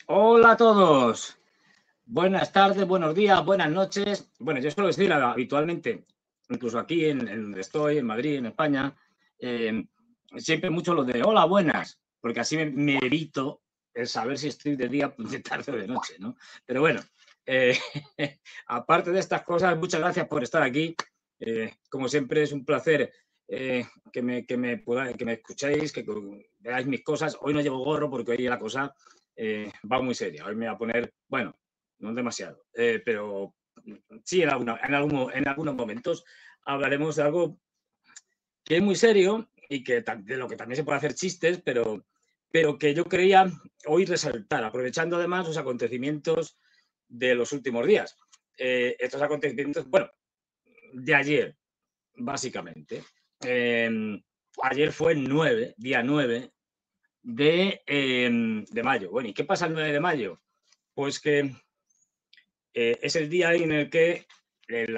Hola a todos. Buenas tardes, buenos días, buenas noches. Bueno, yo suelo decir habitualmente, incluso aquí en donde estoy, en Madrid, en España, siempre mucho lo de hola, buenas, porque así me evito el saber si estoy de día, de tarde o de noche, ¿no? Pero bueno, aparte de estas cosas, muchas gracias por estar aquí. Como siempre, es un placer que me escuchéis, que veáis mis cosas. Hoy no llevo gorro porque hoy la cosa va muy seria. Hoy me voy a poner, bueno, no demasiado, pero sí en algunos momentos hablaremos de algo que es muy serio y que de lo que también se puede hacer chistes, pero que yo quería hoy resaltar, aprovechando además los acontecimientos de los últimos días. Estos acontecimientos, bueno, de ayer, básicamente. Ayer fue el día 9 de mayo. Bueno, ¿y qué pasa el 9 de mayo? Pues que es el día en el que el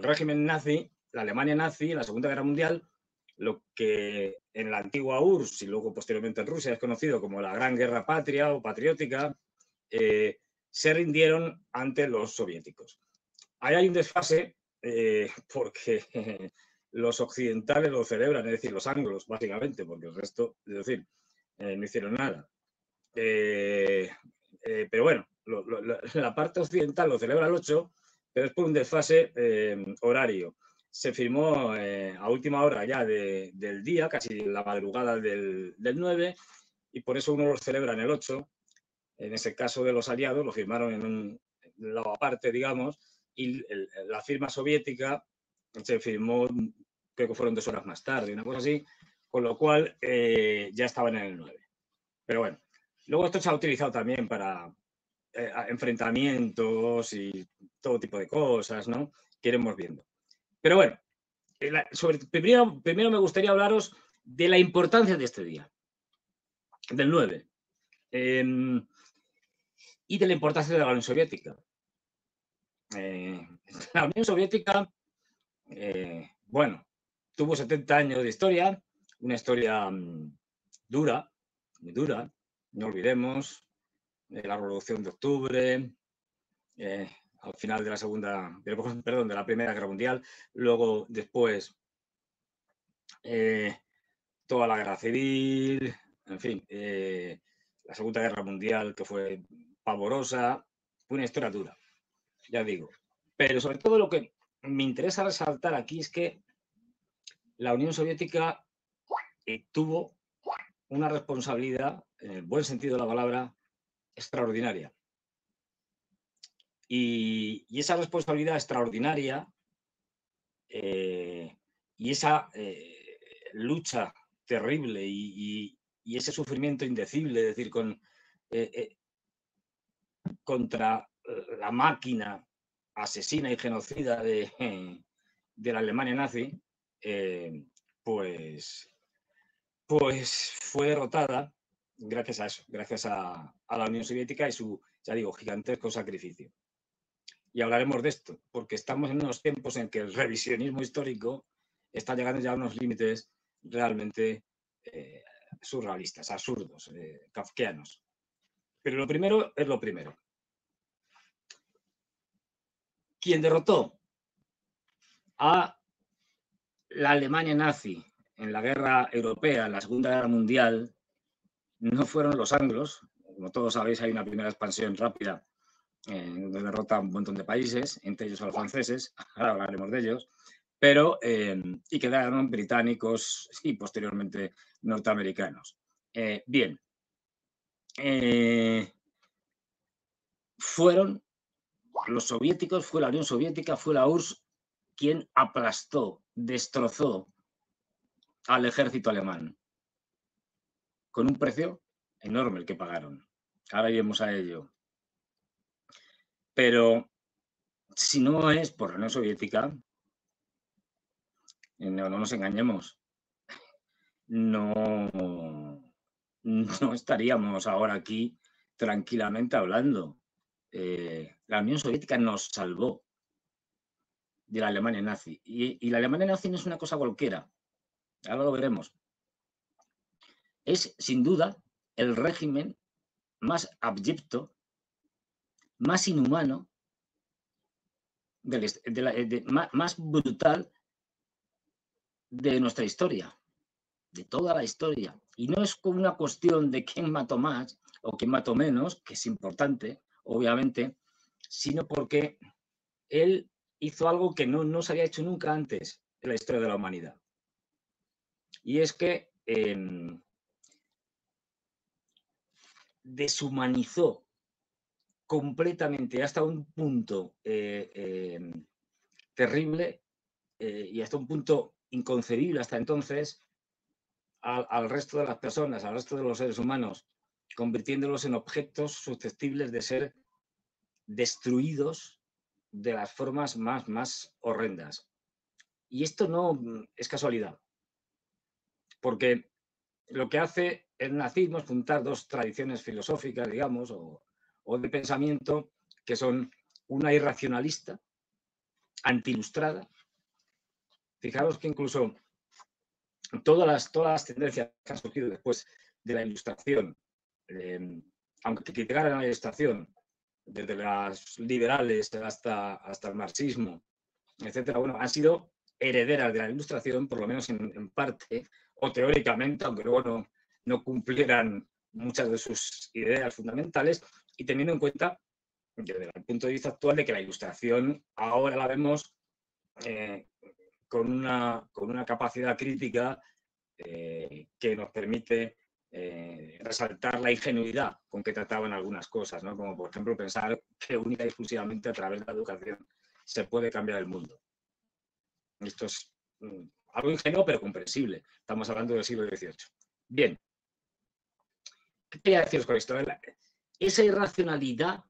régimen nazi, la Alemania nazi, en la Segunda Guerra Mundial, lo que en la antigua URSS y luego posteriormente en Rusia es conocido como la Gran Guerra Patria o Patriótica, se rindieron ante los soviéticos. Ahí hay un desfase porque los occidentales lo celebran, es decir, los anglos, básicamente, porque el resto, es decir, no hicieron nada. Pero bueno, la parte occidental lo celebra el 8, pero es por un desfase horario. Se firmó a última hora ya del día, casi la madrugada del 9, y por eso uno lo celebra en el 8. En ese caso de los aliados lo firmaron en un lado aparte, digamos, y la firma soviética se firmó, creo que fueron 2 horas más tarde, una cosa así, con lo cual ya estaban en el 9. Pero bueno, luego esto se ha utilizado también para enfrentamientos y todo tipo de cosas, ¿no? Que iremos viendo. Pero bueno, primero me gustaría hablaros de la importancia de este día, del 9, y de la importancia de la Unión Soviética. La Unión Soviética, bueno, tuvo 70 años de historia, una historia dura, muy dura, no olvidemos, la Revolución de Octubre, al final de de la Primera Guerra Mundial, luego después toda la Guerra Civil, en fin, la Segunda Guerra Mundial, que fue pavorosa, fue una historia dura, ya digo. Pero sobre todo lo que me interesa resaltar aquí es que la Unión Soviética tuvo una responsabilidad, en el buen sentido de la palabra, extraordinaria. Y esa responsabilidad extraordinaria y esa lucha terrible y ese sufrimiento indecible, es decir, contra la máquina asesina y genocida de la Alemania nazi, pues fue derrotada gracias a eso, gracias a la Unión Soviética y su, ya digo, gigantesco sacrificio. Y hablaremos de esto, porque estamos en unos tiempos en que el revisionismo histórico está llegando ya a unos límites realmente surrealistas, absurdos, kafkianos. Pero lo primero es lo primero. Quien derrotó a la Alemania nazi en la guerra europea, en la Segunda Guerra Mundial, no fueron los anglos. Como todos sabéis, hay una primera expansión rápida derrota a un montón de países, entre ellos a los franceses, ahora hablaremos de ellos, pero, y quedaron británicos y posteriormente norteamericanos. Bien, fueron los soviéticos, fue la Unión Soviética, fue la URSS quien aplastó, destrozó al ejército alemán, con un precio enorme el que pagaron. Ahora iremos a ello. Pero si no es por la Unión Soviética, no nos engañemos, no estaríamos ahora aquí tranquilamente hablando. La Unión Soviética nos salvó de la Alemania nazi. Y la Alemania nazi no es una cosa cualquiera. Ahora lo veremos. Es, sin duda, el régimen más abyecto, más inhumano, más brutal de nuestra historia, de toda la historia. Y no es como una cuestión de quién mató más o quién mató menos, que es importante, obviamente, sino porque él hizo algo que no se había hecho nunca antes en la historia de la humanidad. Y es que deshumanizó completamente hasta un punto terrible y hasta un punto inconcebible hasta entonces al resto de las personas, al resto de los seres humanos, convirtiéndolos en objetos susceptibles de ser destruidos de las formas más horrendas. Y esto no es casualidad, porque lo que hace el nazismo es juntar dos tradiciones filosóficas, digamos, o de pensamiento, que son una irracionalista, antiilustrada. Fijaros que incluso todas las tendencias que han surgido después de la Ilustración, aunque criticaran la Ilustración, desde las liberales hasta el marxismo, etcétera, bueno, han sido herederas de la Ilustración, por lo menos en parte, o teóricamente, aunque luego no cumplieran muchas de sus ideas fundamentales, y teniendo en cuenta, desde el punto de vista actual, de que la Ilustración ahora la vemos con una capacidad crítica que nos permite resaltar la ingenuidad con que trataban algunas cosas, ¿no? Como por ejemplo pensar que única y exclusivamente a través de la educación se puede cambiar el mundo. Esto es algo ingenuo pero comprensible. Estamos hablando del siglo XVIII. Bien, ¿qué quería deciros con esto? Esa irracionalidad,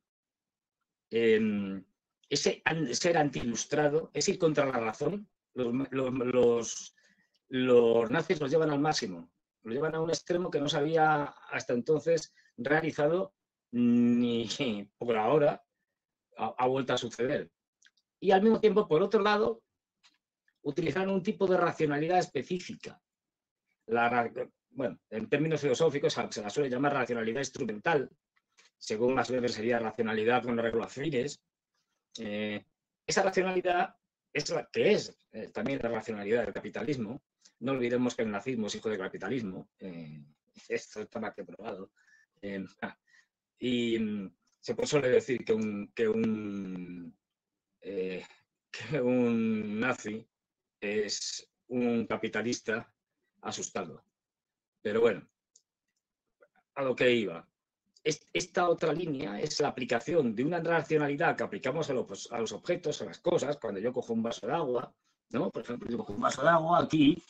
ese ser antiilustrado, es ir contra la razón. Los nazis los llevan al máximo, lo llevan a un extremo que no se había hasta entonces realizado ni por ahora ha vuelto a suceder. Y al mismo tiempo, por otro lado, utilizaron un tipo de racionalidad específica. Bueno, en términos filosóficos se la suele llamar racionalidad instrumental, según más veces sería racionalidad con reglas fines. Esa racionalidad es la que es también la racionalidad del capitalismo. No olvidemos que el nazismo es hijo del capitalismo. Esto está más que probado. Y se suele decir que un nazi es un capitalista asustado. Pero bueno, a lo que iba. Esta otra línea es la aplicación de una racionalidad que aplicamos a los objetos, a las cosas. Cuando yo cojo un vaso de agua, ¿no? Por ejemplo, yo cojo un vaso de agua aquí.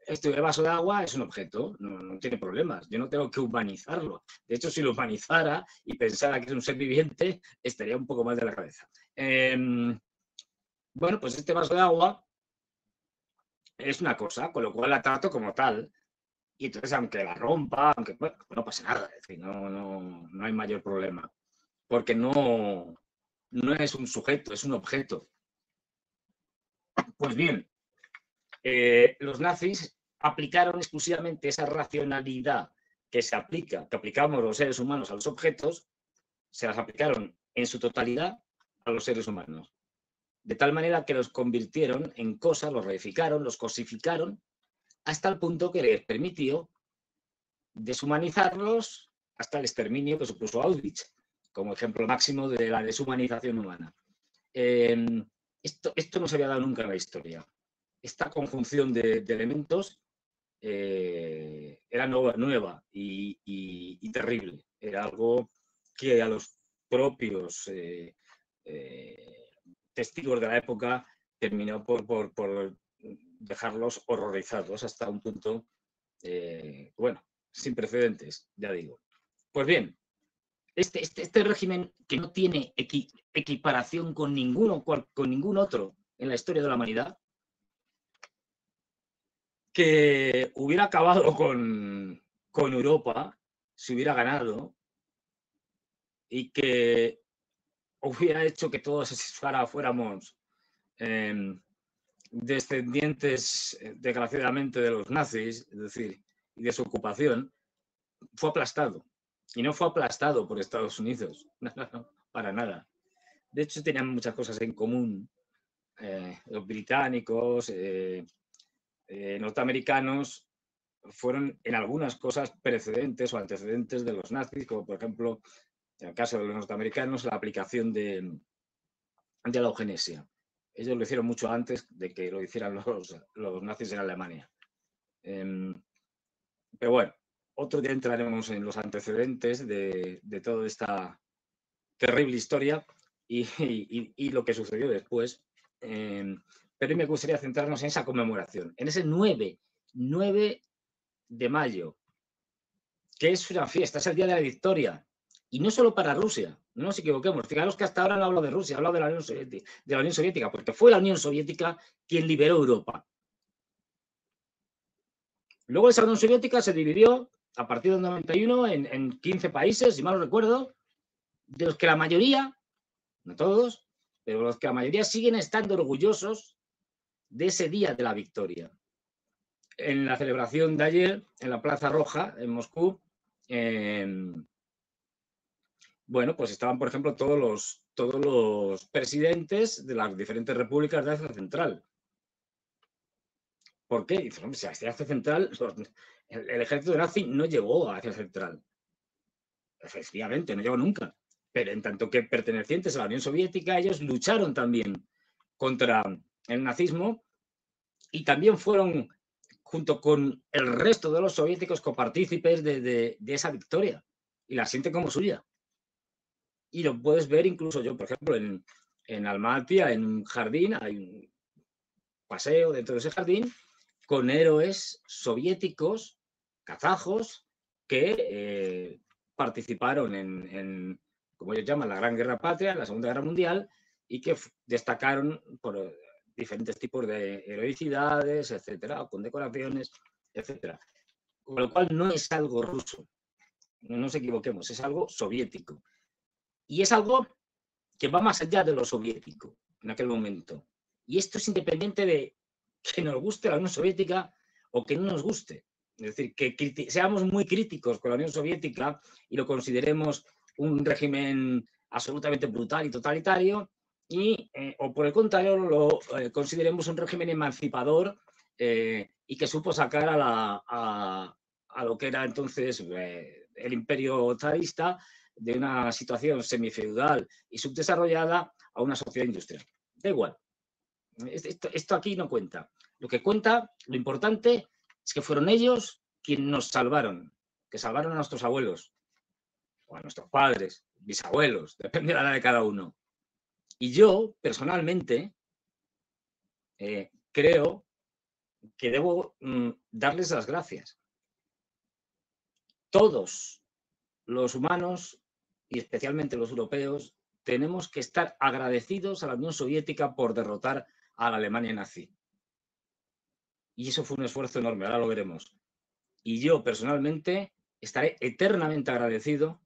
El vaso de agua es un objeto, no tiene problemas. Yo no tengo que humanizarlo. De hecho, si lo humanizara y pensara que es un ser viviente, estaría un poco mal de la cabeza. Bueno, pues este vaso de agua es una cosa, con lo cual la trato como tal. Y entonces, aunque la rompa, bueno, no pasa nada. Es decir, no hay mayor problema. Porque no es un sujeto, es un objeto. Pues bien, los nazis aplicaron exclusivamente esa racionalidad que aplicamos los seres humanos a los objetos, se las aplicaron en su totalidad a los seres humanos. De tal manera que los convirtieron en cosas, los reificaron, los cosificaron, hasta el punto que les permitió deshumanizarlos hasta el exterminio que supuso Auschwitz. como ejemplo máximo de la deshumanización humana. Esto no se había dado nunca en la historia. Esta conjunción de elementos era nueva y terrible. Era algo que a los propios testigos de la época terminó por dejarlos horrorizados hasta un punto, bueno, sin precedentes, ya digo. Pues bien, este régimen que no tiene equiparación con ningún otro en la historia de la humanidad, que hubiera acabado con Europa si hubiera ganado y que hubiera hecho que todos fuéramos descendientes, desgraciadamente, de los nazis, es decir, y de su ocupación, fue aplastado. Y no fue aplastado por Estados Unidos, no, para nada. De hecho, tenían muchas cosas en común. Los británicos, norteamericanos, fueron en algunas cosas precedentes o antecedentes de los nazis, como por ejemplo, en el caso de los norteamericanos, la aplicación de la eugenesia. Ellos lo hicieron mucho antes de que lo hicieran los nazis en Alemania. Pero bueno, otro día entraremos en los antecedentes de toda esta terrible historia y lo que sucedió después. Pero me gustaría centrarnos en esa conmemoración, en ese 9 de mayo, que es una fiesta, es el día de la victoria. Y no solo para Rusia, no nos equivoquemos. Fijaros que hasta ahora no hablo de Rusia, hablo de la Unión Soviética, porque fue la Unión Soviética quien liberó Europa. Luego esa Unión Soviética se dividió a partir del 91 en 15 países, si mal no recuerdo, de los que la mayoría, no todos, pero los que la mayoría siguen estando orgullosos de ese día de la victoria. En la celebración de ayer, en la Plaza Roja, en Moscú, bueno, pues estaban, por ejemplo, todos los presidentes de las diferentes repúblicas de Asia Central. ¿Por qué? Dice, hombre, si hacia Asia Central, el ejército nazi no llegó a Asia Central. Efectivamente, no llegó nunca. Pero en tanto que pertenecientes a la Unión Soviética, ellos lucharon también contra el nazismo y también fueron, junto con el resto de los soviéticos, copartícipes de esa victoria y la sienten como suya. Y lo puedes ver incluso yo, por ejemplo, en Almaty, en un jardín, hay un paseo dentro de ese jardín con héroes soviéticos, kazajos, que participaron en, como ellos llaman, la Gran Guerra Patria, en la Segunda Guerra Mundial, y que destacaron por diferentes tipos de heroicidades, etcétera, con decoraciones, etcétera. Con lo cual no es algo ruso, no nos equivoquemos, es algo soviético. Y es algo que va más allá de lo soviético en aquel momento. Y esto es independiente de que nos guste la Unión Soviética o que no nos guste. Es decir, que seamos muy críticos con la Unión Soviética y lo consideremos un régimen absolutamente brutal y totalitario, o por el contrario lo consideremos un régimen emancipador y que supo sacar a lo que era entonces el imperio zarista de una situación semifeudal y subdesarrollada a una sociedad industrial. Da igual. Esto aquí no cuenta. Lo que cuenta, lo importante, es que fueron ellos quienes nos salvaron, que salvaron a nuestros abuelos, o a nuestros padres, bisabuelos, depende de la edad de cada uno. Y yo, personalmente, creo que debo darles las gracias. Todos los humanos, y especialmente los europeos, tenemos que estar agradecidos a la Unión Soviética por derrotar a la Alemania nazi. Y eso fue un esfuerzo enorme, ahora lo veremos. Y yo personalmente estaré eternamente agradecido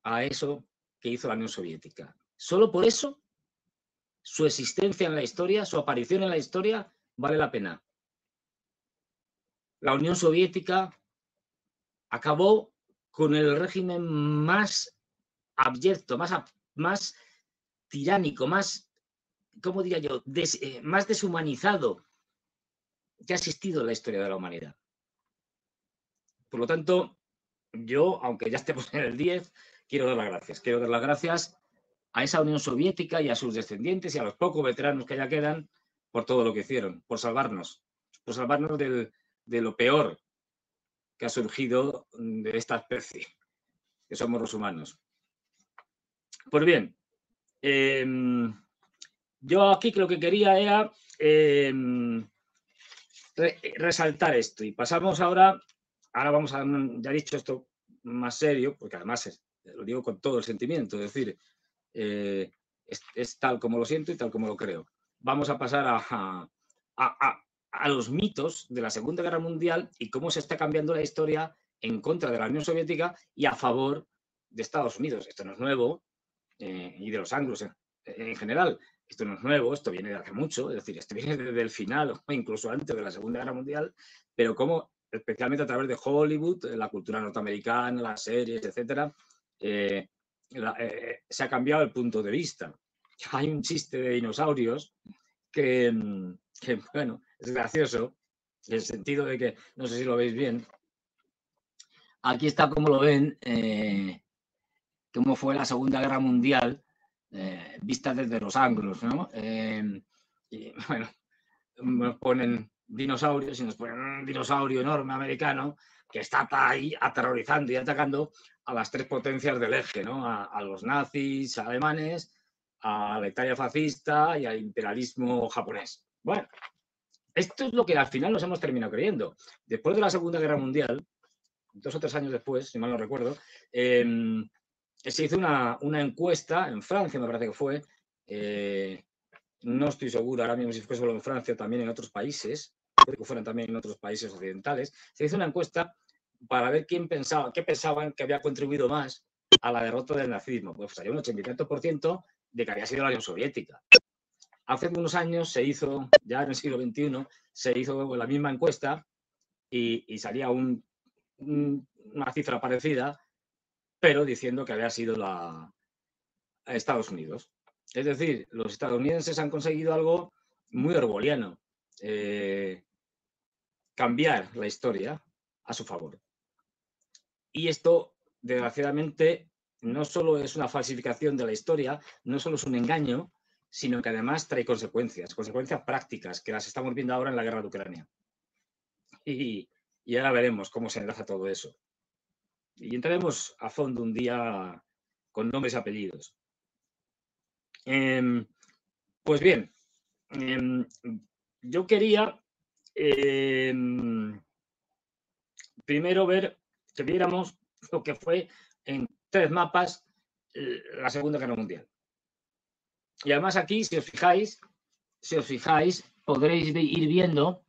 a eso que hizo la Unión Soviética. Solo por eso, su existencia en la historia, su aparición en la historia, vale la pena. La Unión Soviética acabó con el régimen más abyecto, más tiránico, más, ¿cómo diría yo?, más deshumanizado que ha existido en la historia de la humanidad. Por lo tanto, yo, aunque ya estemos en el 10, quiero dar las gracias. Quiero dar las gracias a esa Unión Soviética y a sus descendientes y a los pocos veteranos que ya quedan por todo lo que hicieron, por salvarnos de lo peor que ha surgido de esta especie, que somos los humanos. Pues bien, yo aquí lo que quería era resaltar esto y pasamos ahora vamos a, ya he dicho esto más serio, porque además lo digo con todo el sentimiento, es decir, es tal como lo siento y tal como lo creo. Vamos a pasar a los mitos de la Segunda Guerra Mundial y cómo se está cambiando la historia en contra de la Unión Soviética y a favor de Estados Unidos. Esto no es nuevo, y de los anglos en general. Esto no es nuevo, esto viene de hace mucho, es decir, esto viene desde el final o incluso antes de la Segunda Guerra Mundial, pero como especialmente a través de Hollywood, la cultura norteamericana, las series, etcétera, se ha cambiado el punto de vista. Hay un chiste de dinosaurios que bueno, es gracioso, en el sentido de que, no sé si lo veis bien, aquí está como lo ven, cómo fue la Segunda Guerra Mundial, vista desde los anglos, ¿no? Y bueno, nos ponen dinosaurios y nos ponen un dinosaurio enorme americano que está ahí aterrorizando y atacando a las tres potencias del eje, ¿no? A los nazis alemanes, a la Italia fascista y al imperialismo japonés. Bueno, esto es lo que al final nos hemos terminado creyendo. Después de la Segunda Guerra Mundial, 2 o 3 años después, si mal no recuerdo, se hizo una encuesta en Francia, me parece que fue, no estoy seguro ahora mismo si fue solo en Francia o también en otros países, creo que fueran también en otros países occidentales, se hizo una encuesta para ver qué pensaban que había contribuido más a la derrota del nazismo. Pues salió un 80% de que había sido la Unión Soviética. Hace unos años se hizo, ya en el siglo XXI, se hizo la misma encuesta y salía una cifra parecida, pero diciendo que había sido Estados Unidos. Es decir, los estadounidenses han conseguido algo muy orwelliano, cambiar la historia a su favor. Y esto, desgraciadamente, no solo es una falsificación de la historia, no solo es un engaño, sino que además trae consecuencias prácticas, que las estamos viendo ahora en la guerra de Ucrania. Y ahora veremos cómo se enlaza todo eso. Y entraremos a fondo un día con nombres y apellidos. Pues bien, yo quería primero que viéramos lo que fue en 3 mapas la Segunda Guerra Mundial. Y además aquí, si os fijáis, podréis ir viendo,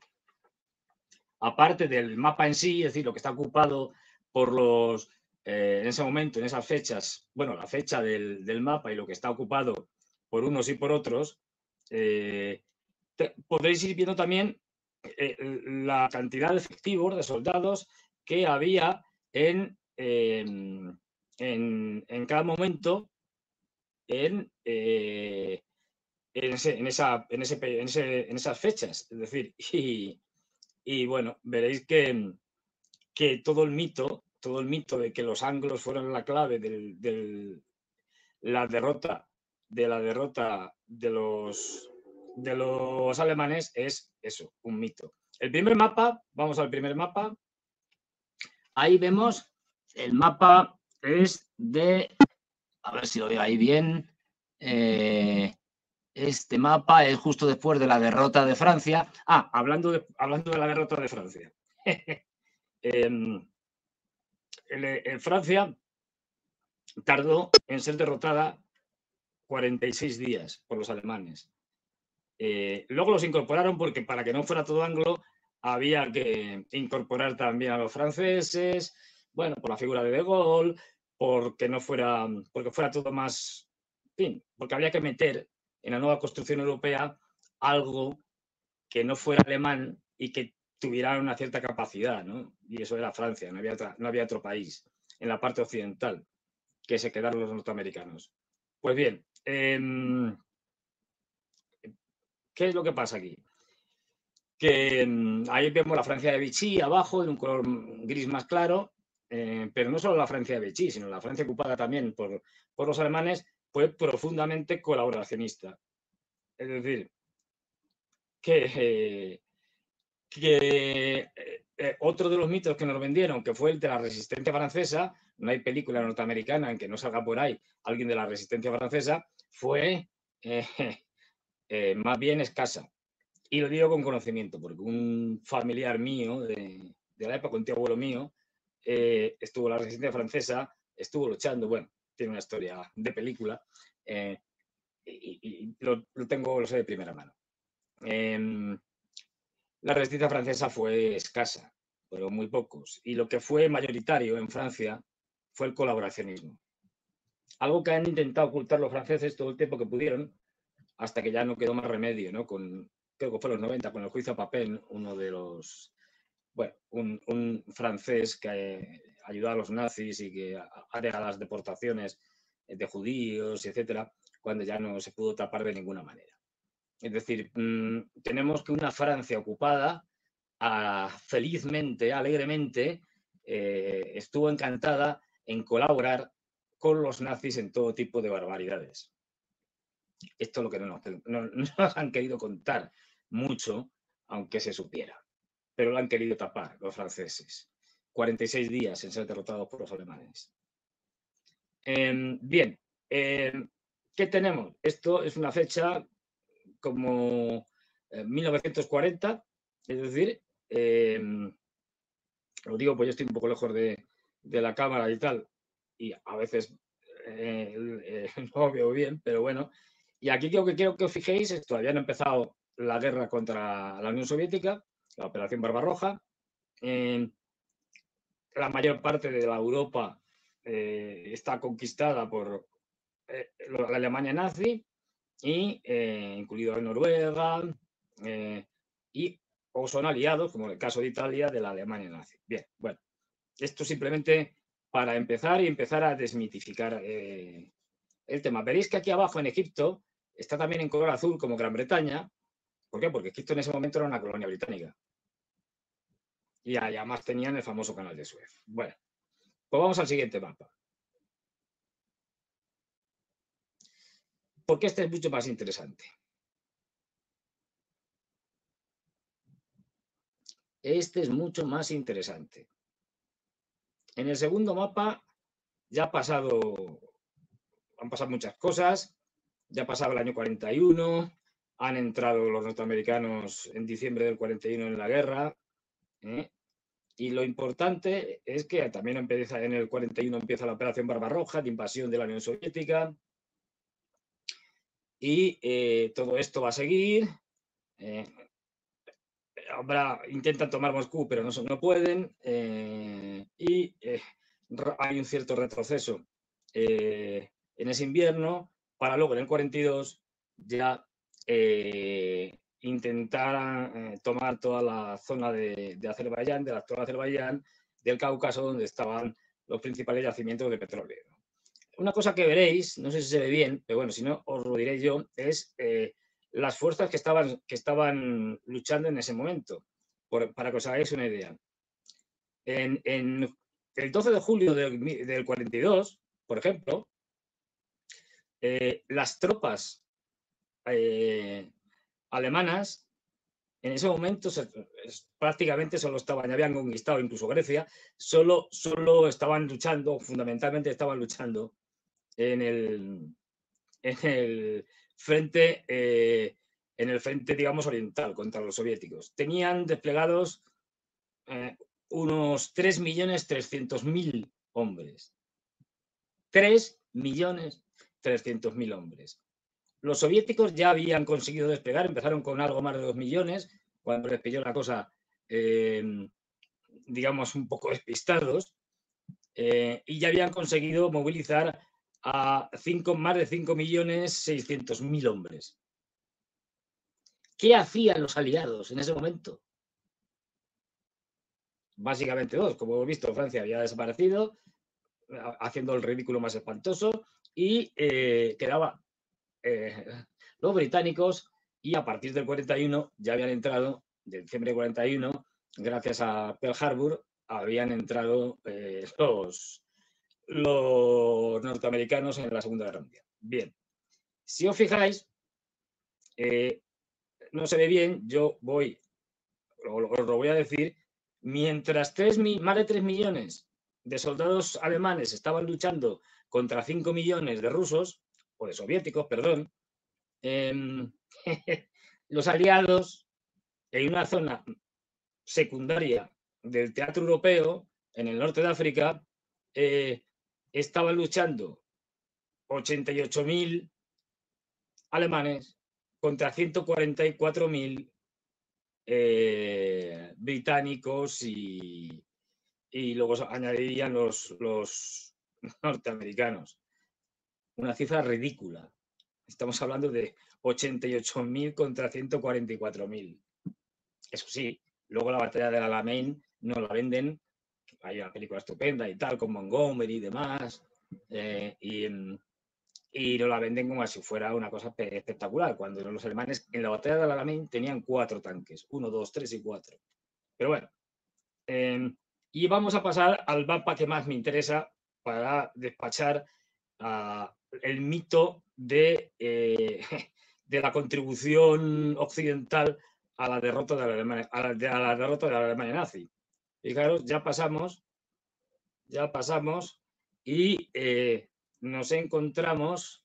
aparte del mapa en sí, es decir, lo que está ocupado por los, en ese momento, en esas fechas, bueno, la fecha del mapa y lo que está ocupado por unos y por otros, podréis ir viendo también la cantidad de efectivos, de soldados que había en cada momento en esas fechas. Es decir, y bueno, veréis que todo el mito de que los anglos fueron la clave de la derrota de los alemanes es eso, un mito. El primer mapa, vamos al primer mapa. Ahí vemos, el mapa es de, a ver si lo veo ahí bien, este mapa es justo después de la derrota de Francia. Hablando de la derrota de Francia. En Francia tardó en ser derrotada 46 días por los alemanes. Luego los incorporaron porque para que no fuera todo anglo había que incorporar también a los franceses, bueno, por la figura de Gaulle, porque fuera todo más, en fin, porque había que meter en la nueva construcción europea algo que no fuera alemán y que tuviera una cierta capacidad, ¿no? Y eso era Francia, no había otro país en la parte occidental que se quedaron los norteamericanos. Pues bien, ¿qué es lo que pasa aquí? Que ahí vemos la Francia de Vichy abajo, en un color gris más claro, pero no solo la Francia de Vichy, sino la Francia ocupada también por los alemanes, fue profundamente colaboracionista. Es decir, que otro de los mitos que nos vendieron, que fue el de la resistencia francesa, no hay película norteamericana en que no salga por ahí alguien de la resistencia francesa, fue más bien escasa. Y lo digo con conocimiento, porque un familiar mío de la época, un tío abuelo mío, estuvo en la resistencia francesa, estuvo luchando, bueno, tiene una historia de película, y lo sé de primera mano. La resistencia francesa fue escasa, pero muy pocos. Y lo que fue mayoritario en Francia fue el colaboracionismo. Algo que han intentado ocultar los franceses todo el tiempo que pudieron, hasta que ya no quedó más remedio, ¿no? Creo que fue en los 90, con el juicio a Papin, uno de los... Bueno, un francés que ayudó a los nazis y que hará las deportaciones de judíos, etcétera, cuando ya no se pudo tapar de ninguna manera. Es decir, tenemos que una Francia ocupada, felizmente, alegremente, estuvo encantada en colaborar con los nazis en todo tipo de barbaridades. Esto es lo que no nos han querido contar mucho, aunque se supiera. Pero lo han querido tapar los franceses. 46 días en ser derrotados por los alemanes. Bien, ¿qué tenemos? Esto es una fecha como 1940, es decir, lo digo pues yo estoy un poco lejos de la cámara y tal, y a veces no veo bien, pero bueno. Y aquí quiero que os fijéis, todavía no ha empezado la guerra contra la Unión Soviética, la Operación Barbarroja. La mayor parte de la Europa está conquistada por la Alemania nazi, y incluido Noruega, o son aliados, como en el caso de Italia, de la Alemania nazi. Bien, bueno, esto simplemente para empezar a desmitificar el tema. Veréis que aquí abajo en Egipto está también en color azul como Gran Bretaña. ¿Por qué? Porque Egipto en ese momento era una colonia británica. Y además tenían el famoso canal de Suez. Bueno, pues vamos al siguiente mapa. Porque este es mucho más interesante. Este es mucho más interesante. En el segundo mapa ya han pasado muchas cosas. Ya ha pasado el año 41, han entrado los norteamericanos en diciembre del 41 en la guerra. Y lo importante es que también empieza en el 41 empieza la Operación Barbarroja, de invasión de la Unión Soviética. Y todo esto va a seguir. Intentan tomar Moscú, pero no pueden. Y hay un cierto retroceso en ese invierno, para luego en el 42 ya intentar tomar toda la zona de Azerbaiyán, de la actual Azerbaiyán, del Cáucaso, donde estaban los principales yacimientos de petróleo. Una cosa que veréis, no sé si se ve bien, pero bueno, si no os lo diré yo, es las fuerzas que estaban luchando en ese momento, para que os hagáis una idea. En el 12 de julio del 42, por ejemplo, las tropas alemanas en ese momento prácticamente solo estaban, ya habían conquistado incluso Grecia, solo estaban luchando, fundamentalmente estaban luchando en el frente, digamos, oriental contra los soviéticos. Tenían desplegados unos 3.300.000 hombres. 3.300.000 hombres. Los soviéticos ya habían conseguido desplegar, empezaron con algo más de 2 millones, cuando les pilló la cosa, digamos, un poco despistados, y ya habían conseguido movilizar a más de 5.600.000 hombres. ¿Qué hacían los aliados en ese momento? Básicamente dos. Como hemos visto, Francia había desaparecido, haciendo el ridículo más espantoso, y quedaba los británicos, y a partir del 41 ya habían entrado, de diciembre de 41, gracias a Pearl Harbor, habían entrado los norteamericanos en la Segunda Guerra Mundial. Bien, si os fijáis, no se ve bien, yo voy, os lo voy a decir, mientras más de 3 millones de soldados alemanes estaban luchando contra 5 millones de rusos, o de soviéticos, perdón, los aliados en una zona secundaria del teatro europeo, en el norte de África, estaban luchando 88.000 alemanes contra 144.000 británicos y luego añadirían los norteamericanos. Una cifra ridícula. Estamos hablando de 88.000 contra 144.000. Eso sí, luego la batalla del Alamein nos la venden, hay una película estupenda y tal, con Montgomery y demás, y nos la venden como si fuera una cosa espectacular, cuando los alemanes en la batalla del Alamein tenían 4 tanques, 1, 2, 3 y 4. Pero bueno, y vamos a pasar al mapa que más me interesa para despachar el mito de la contribución occidental a la derrota de la Alemania, nazi. Fijaros, ya pasamos y nos encontramos,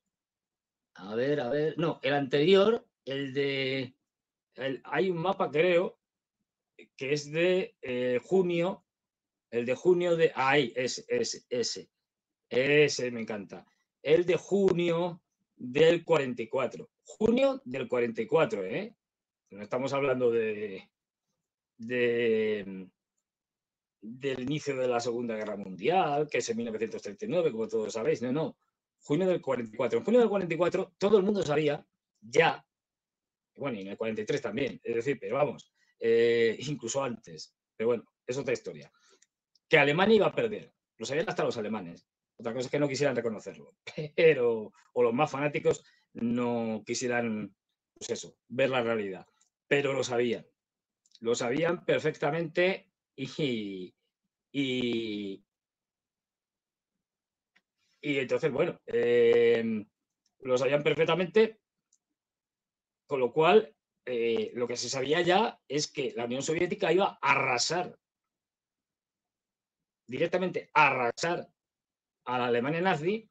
a ver, no, el anterior, hay un mapa, creo, que es de junio, el de junio de, ahí, ese me encanta, el de junio del 44. Junio del 44, ¿eh? No estamos hablando del inicio de la Segunda Guerra Mundial, que es en 1939, como todos sabéis. No. Junio del 44. En junio del 44 todo el mundo sabía ya, bueno, y en el 43 también, es decir, pero vamos, incluso antes, pero bueno, es otra historia, que Alemania iba a perder. Lo sabían hasta los alemanes. Otra cosa es que no quisieran reconocerlo, o los más fanáticos no quisieran, pues eso, ver la realidad, pero lo sabían perfectamente y entonces, bueno, lo sabían perfectamente, con lo cual lo que se sabía ya es que la Unión Soviética iba a arrasar, directamente a arrasar a la Alemania nazi,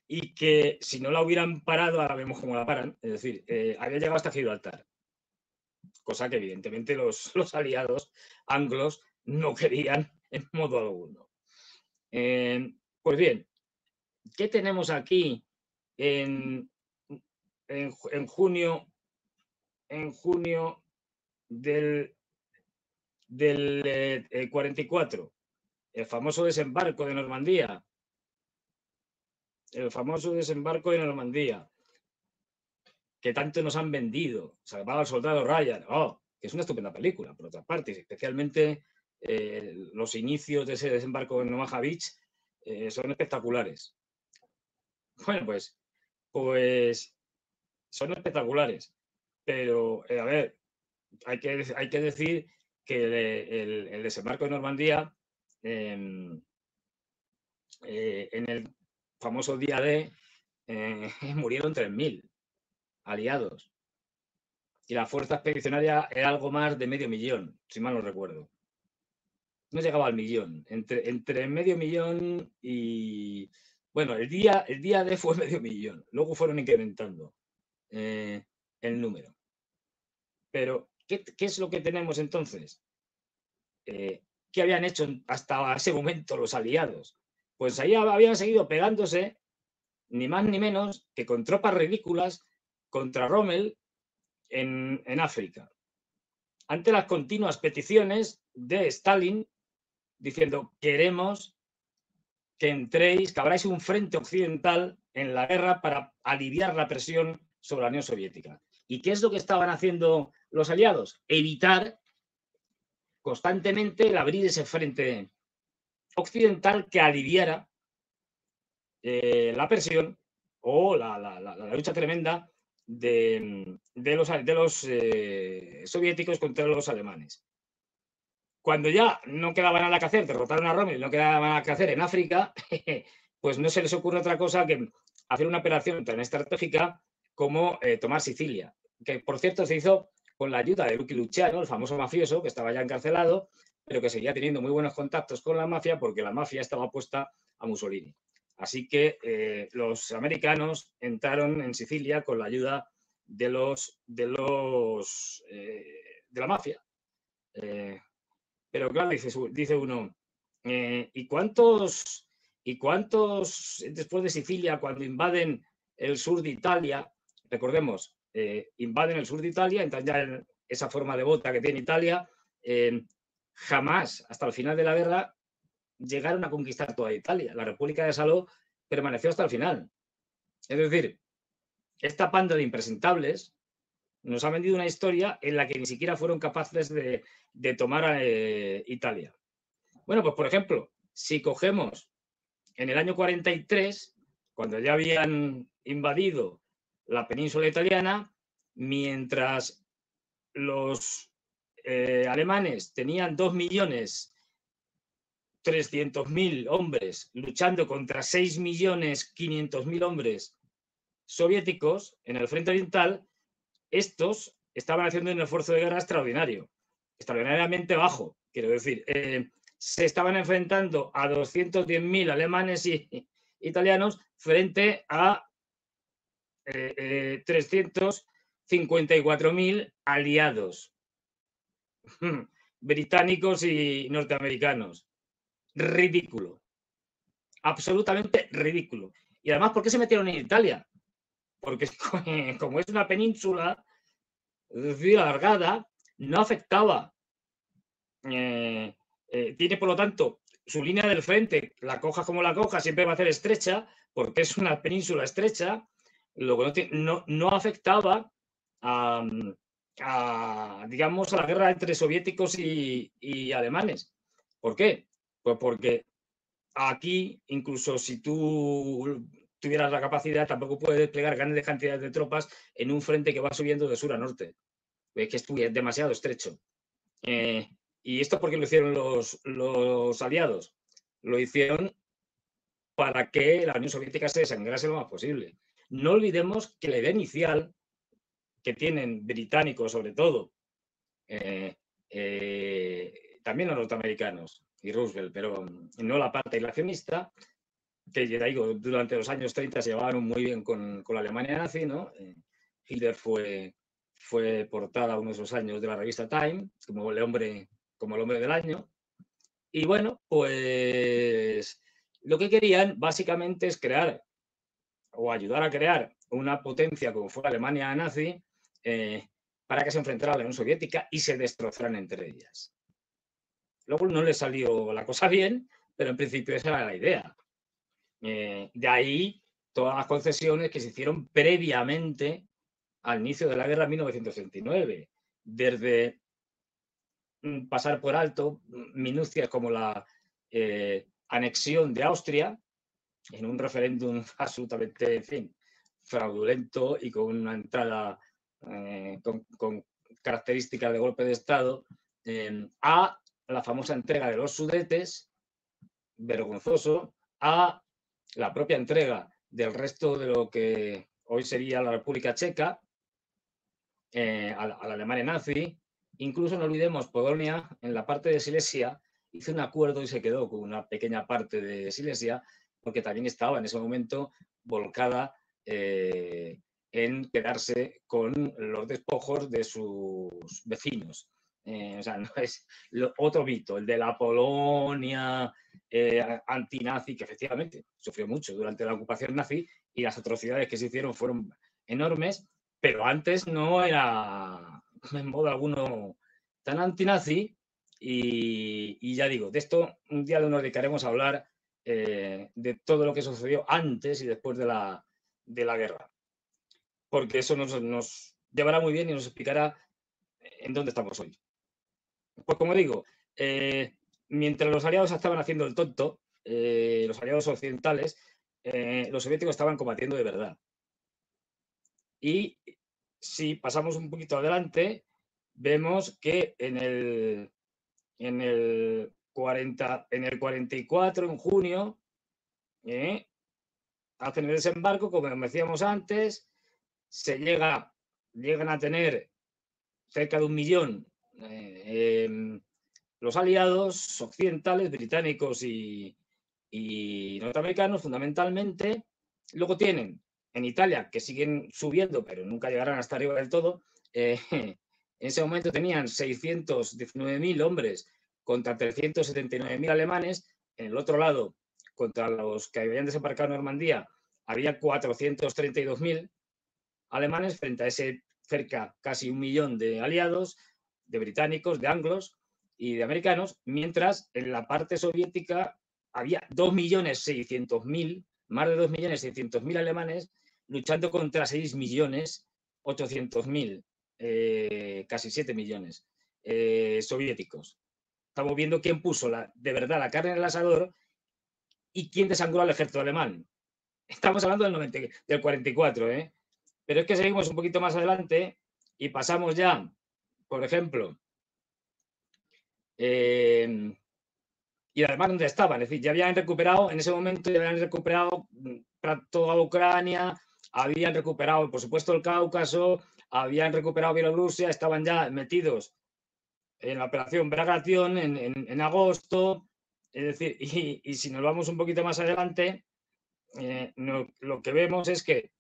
y que si no la hubieran parado, ahora vemos cómo la paran, es decir, había llegado hasta Gibraltar, cosa que evidentemente los aliados anglos no querían en modo alguno. Pues bien, ¿qué tenemos aquí en junio del 44? El famoso desembarco de Normandía. Que tanto nos han vendido. Salvaba al soldado Ryan. Que es una estupenda película, por otra parte, especialmente los inicios de ese desembarco en Omaha Beach son espectaculares. Bueno, pues son espectaculares, pero a ver, hay que decir que el desembarco de Normandía, en el famoso día D, murieron 3.000 aliados, y la fuerza expedicionaria era algo más de 500.000, si mal no recuerdo. No llegaba al millón, entre 500.000 y... Bueno, el día D fue 500.000, luego fueron incrementando el número. Pero, ¿qué es lo que tenemos entonces? ¿Qué habían hecho hasta ese momento los aliados? Pues ahí habían seguido pegándose, ni más ni menos que con tropas ridículas contra Rommel en África, ante las continuas peticiones de Stalin, diciendo: queremos que entréis, que abráis un frente occidental en la guerra para aliviar la presión sobre la Unión Soviética. ¿Y qué es lo que estaban haciendo los aliados? Evitar constantemente el abrir ese frente occidental que aliviara la presión o la lucha tremenda de los soviéticos contra los alemanes. cuando ya no quedaba nada que hacer, derrotaron a Rommel y no quedaba nada que hacer en África, pues no se les ocurre otra cosa que hacer una operación tan estratégica como tomar Sicilia, que por cierto se hizo con la ayuda de Lucky Luciano, el famoso mafioso, que estaba ya encarcelado, pero que seguía teniendo muy buenos contactos con la mafia porque la mafia estaba opuesta a Mussolini. Así que los americanos entraron en Sicilia con la ayuda de la mafia. Pero claro, dice uno, ¿y cuántos después de Sicilia, cuando invaden el sur de Italia, recordemos, invaden el sur de Italia, entran ya en esa forma de bota que tiene Italia, jamás, hasta el final de la guerra, llegaron a conquistar toda Italia. La República de Saló permaneció hasta el final. Es decir, esta panda de impresentables nos ha vendido una historia en la que ni siquiera fueron capaces de tomar Italia. Bueno, pues por ejemplo, si cogemos en el año 43, cuando ya habían invadido la península italiana, mientras los alemanes tenían 2.300.000 hombres luchando contra 6.500.000 hombres soviéticos en el frente oriental, estos estaban haciendo un esfuerzo de guerra extraordinario, extraordinariamente bajo, quiero decir. Se estaban enfrentando a 210.000 alemanes y italianos frente a 354.000 aliados británicos y norteamericanos. Ridículo. Absolutamente ridículo. Y además, ¿por qué se metieron en Italia? Porque como es una península, es decir, alargada, no afectaba. Tiene, por lo tanto, su línea del frente, la coja como la coja, siempre va a ser estrecha, porque es una península estrecha, lo que no afectaba digamos, a la guerra entre soviéticos y alemanes. ¿Por qué? Pues porque aquí, incluso si tú tuvieras la capacidad, tampoco puedes desplegar grandes cantidades de tropas en un frente que va subiendo de sur a norte, que es demasiado estrecho. ¿Y esto por qué lo hicieron los aliados? Lo hicieron para que la Unión Soviética se desangrase lo más posible. No olvidemos que la idea inicial que tienen británicos, sobre todo, también los norteamericanos y Roosevelt, pero no la parte aislacionista, que ya digo, durante los años 30 se llevaron muy bien con la Alemania nazi, ¿no? Hitler fue portada unos esos años de la revista Time como el hombre del año. Y bueno, pues lo que querían básicamente es crear o ayudar a crear una potencia como fue la Alemania nazi para que se enfrentara a la Unión Soviética y se destrozaran entre ellas. Luego no le salió la cosa bien, pero en principio esa era la idea. De ahí todas las concesiones que se hicieron previamente al inicio de la guerra en 1939, desde pasar por alto minucias como la anexión de Austria en un referéndum absolutamente, en fin, fraudulento y con una entrada con características de golpe de Estado, a la famosa entrega de los Sudetes, vergonzoso, a la propia entrega del resto de lo que hoy sería la República Checa, a la Alemania nazi. Incluso no olvidemos, Polonia, en la parte de Silesia, hizo un acuerdo y se quedó con una pequeña parte de Silesia, porque también estaba en ese momento volcada en quedarse con los despojos de sus vecinos. O sea, no es otro mito, el de la Polonia antinazi, que efectivamente sufrió mucho durante la ocupación nazi y las atrocidades que se hicieron fueron enormes, pero antes no era en modo alguno tan antinazi. Y ya digo, de esto un día nos dedicaremos a hablar de todo lo que sucedió antes y después de la guerra, porque eso nos llevará muy bien y nos explicará en dónde estamos hoy. Pues como digo, mientras los aliados estaban haciendo el tonto, los aliados occidentales, los soviéticos estaban combatiendo de verdad. Y si pasamos un poquito adelante, vemos que en en el 44, en junio, hacen el desembarco, como decíamos antes, llegan a tener cerca de 1 millón los aliados occidentales, británicos y norteamericanos, fundamentalmente. Luego tienen en Italia, que siguen subiendo, pero nunca llegarán hasta arriba del todo. En ese momento tenían 619.000 hombres contra 379.000 alemanes. En el otro lado, contra los que habían desembarcado en Normandía, había 432.000 alemanes frente a ese cerca casi 1 millón de aliados, de británicos, de anglos y de americanos, mientras en la parte soviética había 2.600.000, más de 2.600.000 alemanes luchando contra 6.800.000, casi 7 millones soviéticos. Estamos viendo quién puso de verdad la carne en el asador y quién desangró al ejército alemán. Estamos hablando del 44, ¿eh? Pero es que seguimos un poquito más adelante y pasamos ya, por ejemplo, y además dónde estaban, es decir, ya habían recuperado, en ese momento ya habían recuperado toda Ucrania, habían recuperado, por supuesto, el Cáucaso, habían recuperado Bielorrusia, estaban ya metidos en la operación Bagration en agosto, es decir, y si nos vamos un poquito más adelante, lo que vemos es que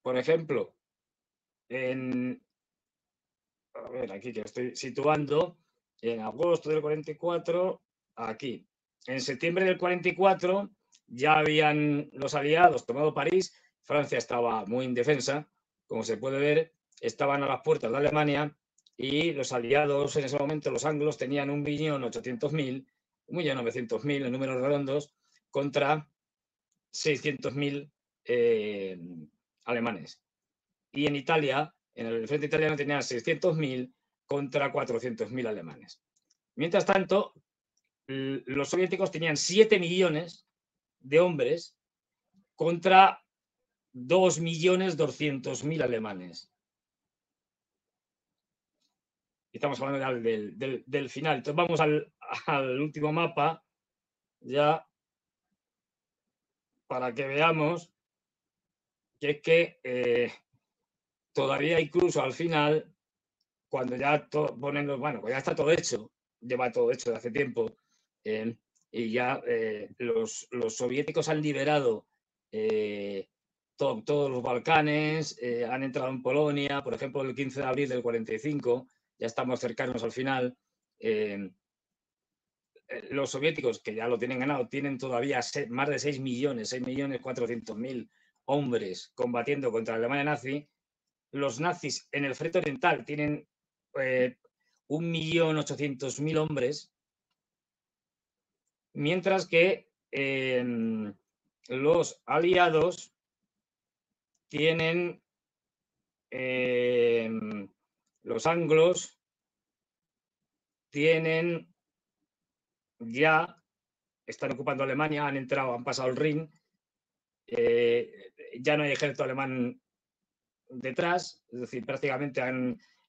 por ejemplo, a ver, aquí que estoy situando, en agosto del 44, aquí. En septiembre del 44 ya habían los aliados tomado París, Francia estaba muy indefensa, como se puede ver, estaban a las puertas de Alemania y los aliados en ese momento, los anglos, tenían 1.800.000, 1.900.000 en números redondos, contra 600.000 alemanes. Y en Italia, en el frente italiano, tenían 600.000 contra 400.000 alemanes. Mientras tanto, los soviéticos tenían 7 millones de hombres contra 2.200.000 alemanes. Estamos hablando del final. Entonces vamos al último mapa, ya para que veamos que es que todavía incluso al final, cuando ya ponen bueno, pues ya está todo hecho, lleva todo hecho de hace tiempo, y ya los soviéticos han liberado todos los Balcanes, han entrado en Polonia, por ejemplo, el 15 de abril del 45, ya estamos cercanos al final. Los soviéticos, que ya lo tienen ganado, tienen todavía más de 6 millones, 6.400.000 hombres combatiendo contra la Alemania nazi. Los nazis en el frente oriental tienen 1.800.000 hombres, mientras que los aliados tienen, los anglos tienen ya, están ocupando Alemania, han entrado, han pasado el Rin, ya no hay ejército alemán detrás, es decir, prácticamente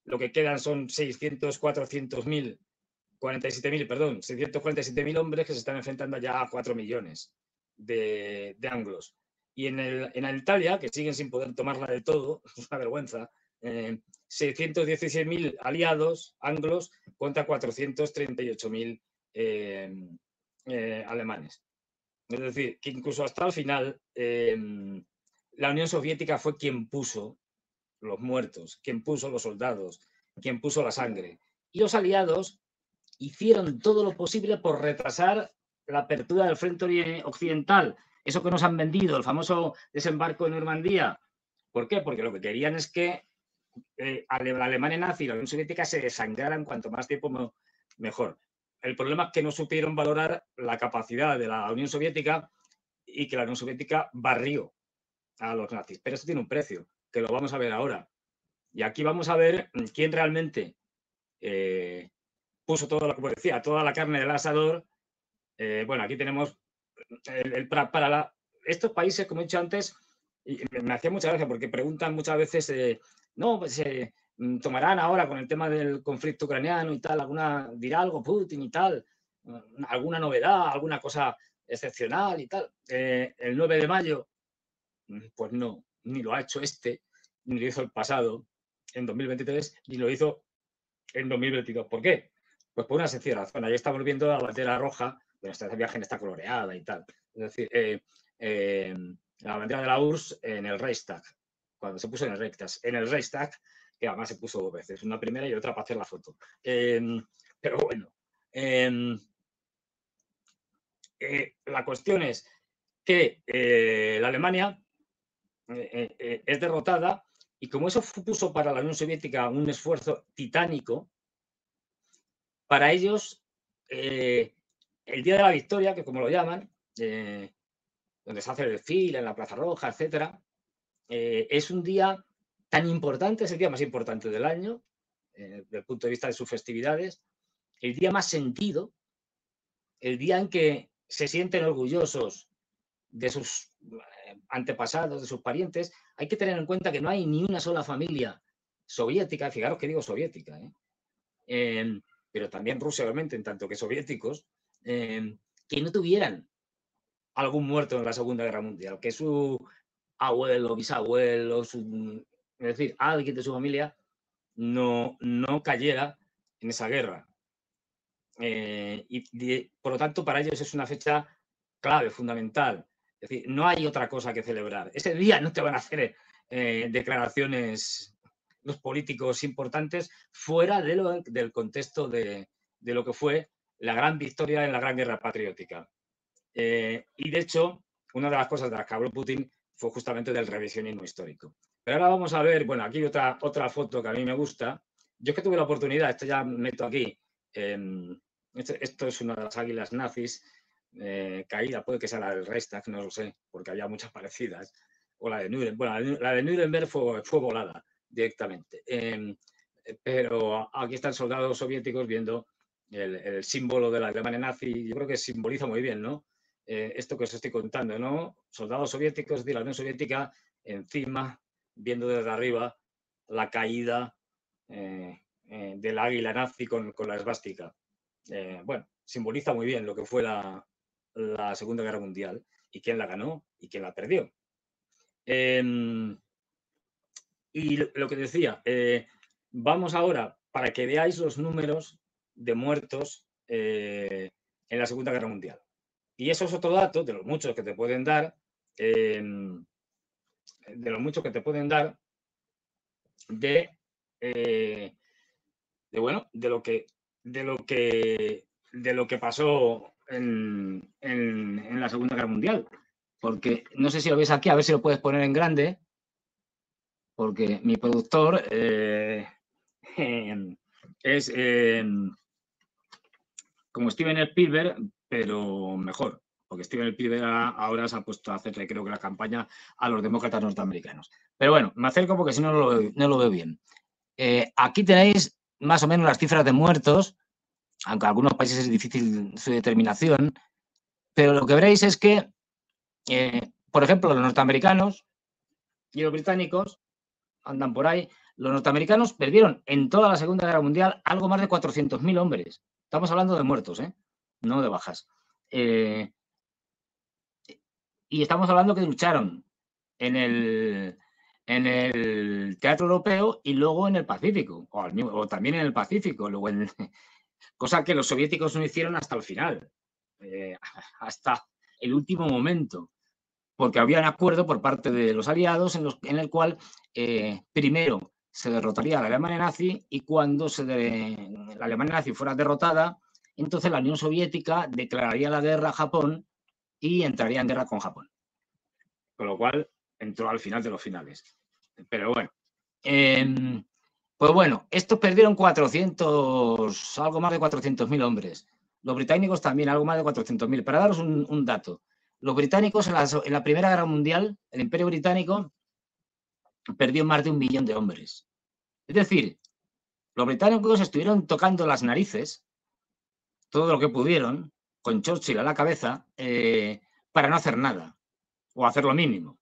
lo que quedan son 647.000 hombres que se están enfrentando ya a 4 millones de anglos. Y en Italia, que siguen sin poder tomarla de todo, es una vergüenza, 616.000 aliados anglos contra 438.000 alemanes. Es decir, que incluso hasta el final la Unión Soviética fue quien puso los muertos, quien puso los soldados, quien puso la sangre. Y los aliados hicieron todo lo posible por retrasar la apertura del frente occidental. Eso que nos han vendido, el famoso desembarco en Normandía. ¿Por qué? Porque lo que querían es que la Alemania nazi y la Unión Soviética se desangraran cuanto más tiempo mejor. El problema es que no supieron valorar la capacidad de la Unión Soviética y que la Unión Soviética barrió a los nazis. Pero eso tiene un precio, que lo vamos a ver ahora. Y aquí vamos a ver quién realmente puso todo, como decía, toda la carne del asador. Bueno, aquí tenemos estos países, como he dicho antes, y me hacía mucha gracia porque preguntan muchas veces, no, pues tomarán ahora con el tema del conflicto ucraniano y tal, dirá algo Putin y tal, alguna novedad, alguna cosa excepcional y tal. El 9 de mayo, pues no, ni lo ha hecho ni lo hizo el pasado, en 2023, ni lo hizo en 2022. ¿Por qué? Pues por una sencilla razón. Ahí estamos viendo la bandera roja, pero esta imagen está coloreada y tal. Es decir, la bandera de la URSS en el Reichstag, cuando se puso en el Reichstag, que además se puso 2 veces, una primera y otra para hacer la foto. Pero bueno, la cuestión es que la Alemania es derrotada y como eso supuso para la Unión Soviética un esfuerzo titánico, para ellos el Día de la Victoria, que como lo llaman, donde se hace el desfile en la Plaza Roja, etcétera, es un día tan importante, es el día más importante del año, desde el punto de vista de sus festividades, el día más sentido, el día en que se sienten orgullosos de sus antepasados, de sus parientes. Hay que tener en cuenta que no hay ni una sola familia soviética, fijaros que digo soviética, pero también Rusia, obviamente, en tanto que soviéticos, que no tuvieran algún muerto en la Segunda Guerra Mundial, que su abuelo, bisabuelo, es decir, alguien de su familia no cayera en esa guerra. Por lo tanto, para ellos es una fecha clave, fundamental. Es decir, no hay otra cosa que celebrar. Ese día no te van a hacer declaraciones los políticos importantes fuera del contexto de lo que fue la gran victoria en la Gran Guerra Patriótica. Y de hecho, una de las cosas de las que habló Putin fue justamente del revisionismo histórico. Pero ahora vamos a ver, bueno, aquí otra foto que a mí me gusta. Yo es que tuve la oportunidad, esto ya meto aquí, esto es una de las águilas nazis caída, puede que sea la del Reichstag, no lo sé, porque había muchas parecidas, o la de Nuremberg. Bueno, la de Nuremberg fue volada directamente. Pero aquí están soldados soviéticos viendo el símbolo de la Alemania nazi. Yo creo que simboliza muy bien, ¿no? Esto que os estoy contando, ¿no? Soldados soviéticos de la Unión Soviética encima, viendo desde arriba la caída del águila nazi con la esvástica. Bueno, simboliza muy bien lo que fue la Segunda Guerra Mundial y quién la ganó y quién la perdió. Y lo que decía, vamos ahora para que veáis los números de muertos en la Segunda Guerra Mundial. Y eso es otro dato de los muchos que te pueden dar, de lo que pasó en la Segunda Guerra Mundial. Porque no sé si lo veis aquí, a ver si lo puedes poner en grande, porque mi productor es como Steven Spielberg, pero mejor, porque Steven Spielberg ahora se ha puesto a hacerle, creo que la campaña a los demócratas norteamericanos. Pero bueno, me acerco porque si no, no lo veo bien. Aquí tenéis más o menos las cifras de muertos, aunque en algunos países es difícil su determinación, pero lo que veréis es que, por ejemplo, los norteamericanos y los británicos andan por ahí. Los norteamericanos perdieron en toda la Segunda Guerra Mundial algo más de 400.000 hombres. Estamos hablando de muertos, no de bajas. Y estamos hablando que lucharon en el teatro europeo y luego en el Pacífico, o también en el Pacífico, cosa que los soviéticos no hicieron hasta el final, hasta el último momento, porque había un acuerdo por parte de los aliados en el cual primero se derrotaría a la Alemania nazi y cuando la Alemania nazi fuera derrotada, entonces la Unión Soviética declararía la guerra a Japón y entraría en guerra con Japón. Con lo cual entró al final de los finales. Pero bueno, pues bueno, estos perdieron algo más de 400.000 hombres. Los británicos también, algo más de 400.000. Para daros un dato, los británicos en la Primera Guerra Mundial, el Imperio Británico perdió más de 1 millón de hombres. Es decir, los británicos estuvieron tocando las narices todo lo que pudieron, con Churchill a la cabeza, para no hacer nada, o hacer lo mínimo.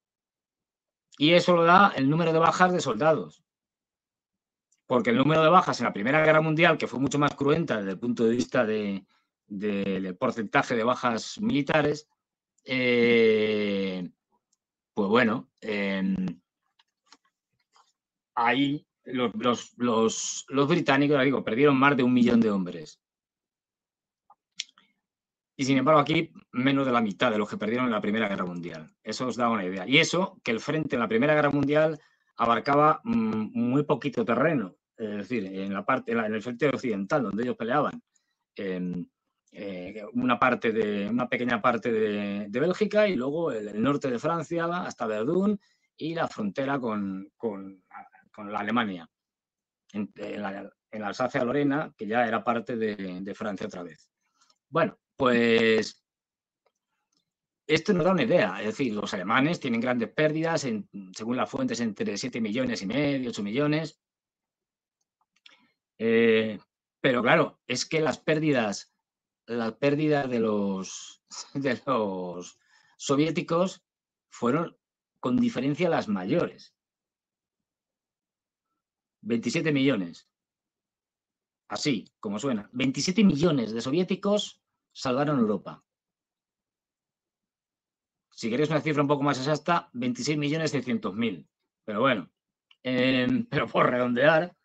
Y eso lo da el número de bajas de soldados. porque el número de bajas en la Primera Guerra Mundial, que fue mucho más cruenta desde el punto de vista del porcentaje de bajas militares, pues bueno, ahí los británicos, digo, perdieron más de 1 millón de hombres. Y sin embargo aquí menos de la mitad de los que perdieron en la Primera Guerra Mundial. Eso os da una idea. Y eso, que el frente en la Primera Guerra Mundial abarcaba muy poquito terreno, es decir, en el frente occidental donde ellos peleaban. Una pequeña parte de Bélgica y luego el norte de Francia hasta Verdún y la frontera con la Alemania, en la Alsacia-Lorena, que ya era parte de Francia otra vez. Bueno, pues esto nos da una idea, es decir, los alemanes tienen grandes pérdidas, según las fuentes, entre 7,5 millones, 8 millones. Pero claro, es que las pérdidas de los soviéticos fueron con diferencia las mayores. 27 millones. Así, como suena. 27 millones de soviéticos salvaron Europa. Si queréis una cifra un poco más exacta, 26.600.000. Pero bueno, pero por redondear,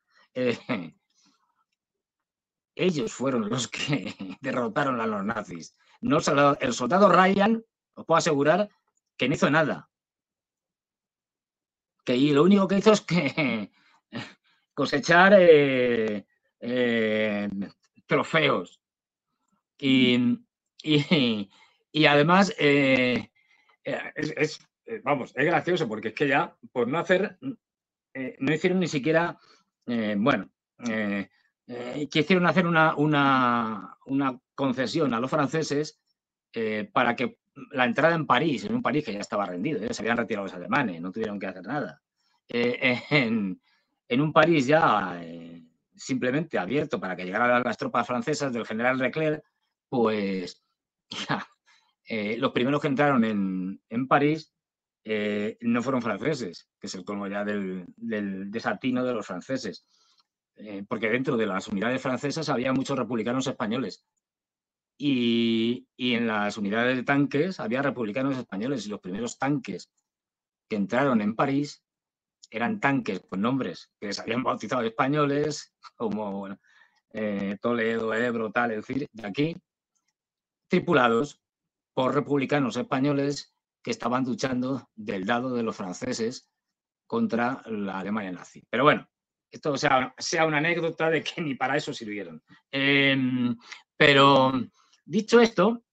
ellos fueron los que derrotaron a los nazis. No, el soldado Ryan, os puedo asegurar, que no hizo nada. Que lo único que hizo es que cosechar trofeos. Y además, vamos, es gracioso porque es que ya, por no hacer, no hicieron ni siquiera, quisieron hacer una concesión a los franceses para que la entrada en París, en un París que ya estaba rendido, se habían retirado los alemanes, no tuvieron que hacer nada. En un París ya simplemente abierto para que llegaran las tropas francesas del general Leclerc, pues ya, los primeros que entraron en París no fueron franceses, que es el colmo ya del desatino de los franceses, porque dentro de las unidades francesas había muchos republicanos españoles y en las unidades de tanques había republicanos españoles y los primeros tanques que entraron en París eran tanques con nombres que les habían bautizado españoles, como Toledo, Ebro, tal, es decir, de aquí, tripulados por republicanos españoles que estaban luchando del lado de los franceses contra la Alemania nazi. Pero bueno, esto sea una anécdota de que ni para eso sirvieron. Pero dicho esto,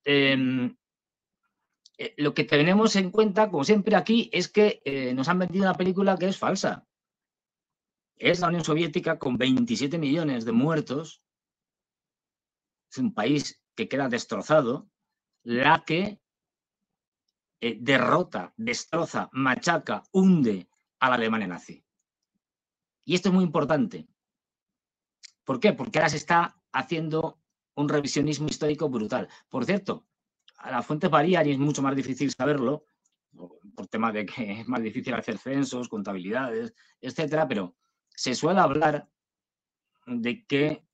lo que tenemos en cuenta, como siempre aquí, es que nos han vendido una película que es falsa. Es la Unión Soviética con 27 millones de muertos. Es un país que queda destrozado, la que derrota, destroza, machaca, hunde a la Alemania nazi. Y esto es muy importante. ¿Por qué? Porque ahora se está haciendo un revisionismo histórico brutal. Por cierto, las fuentes varían y es mucho más difícil saberlo, por tema de que es más difícil hacer censos, contabilidades, etcétera, pero se suele hablar de que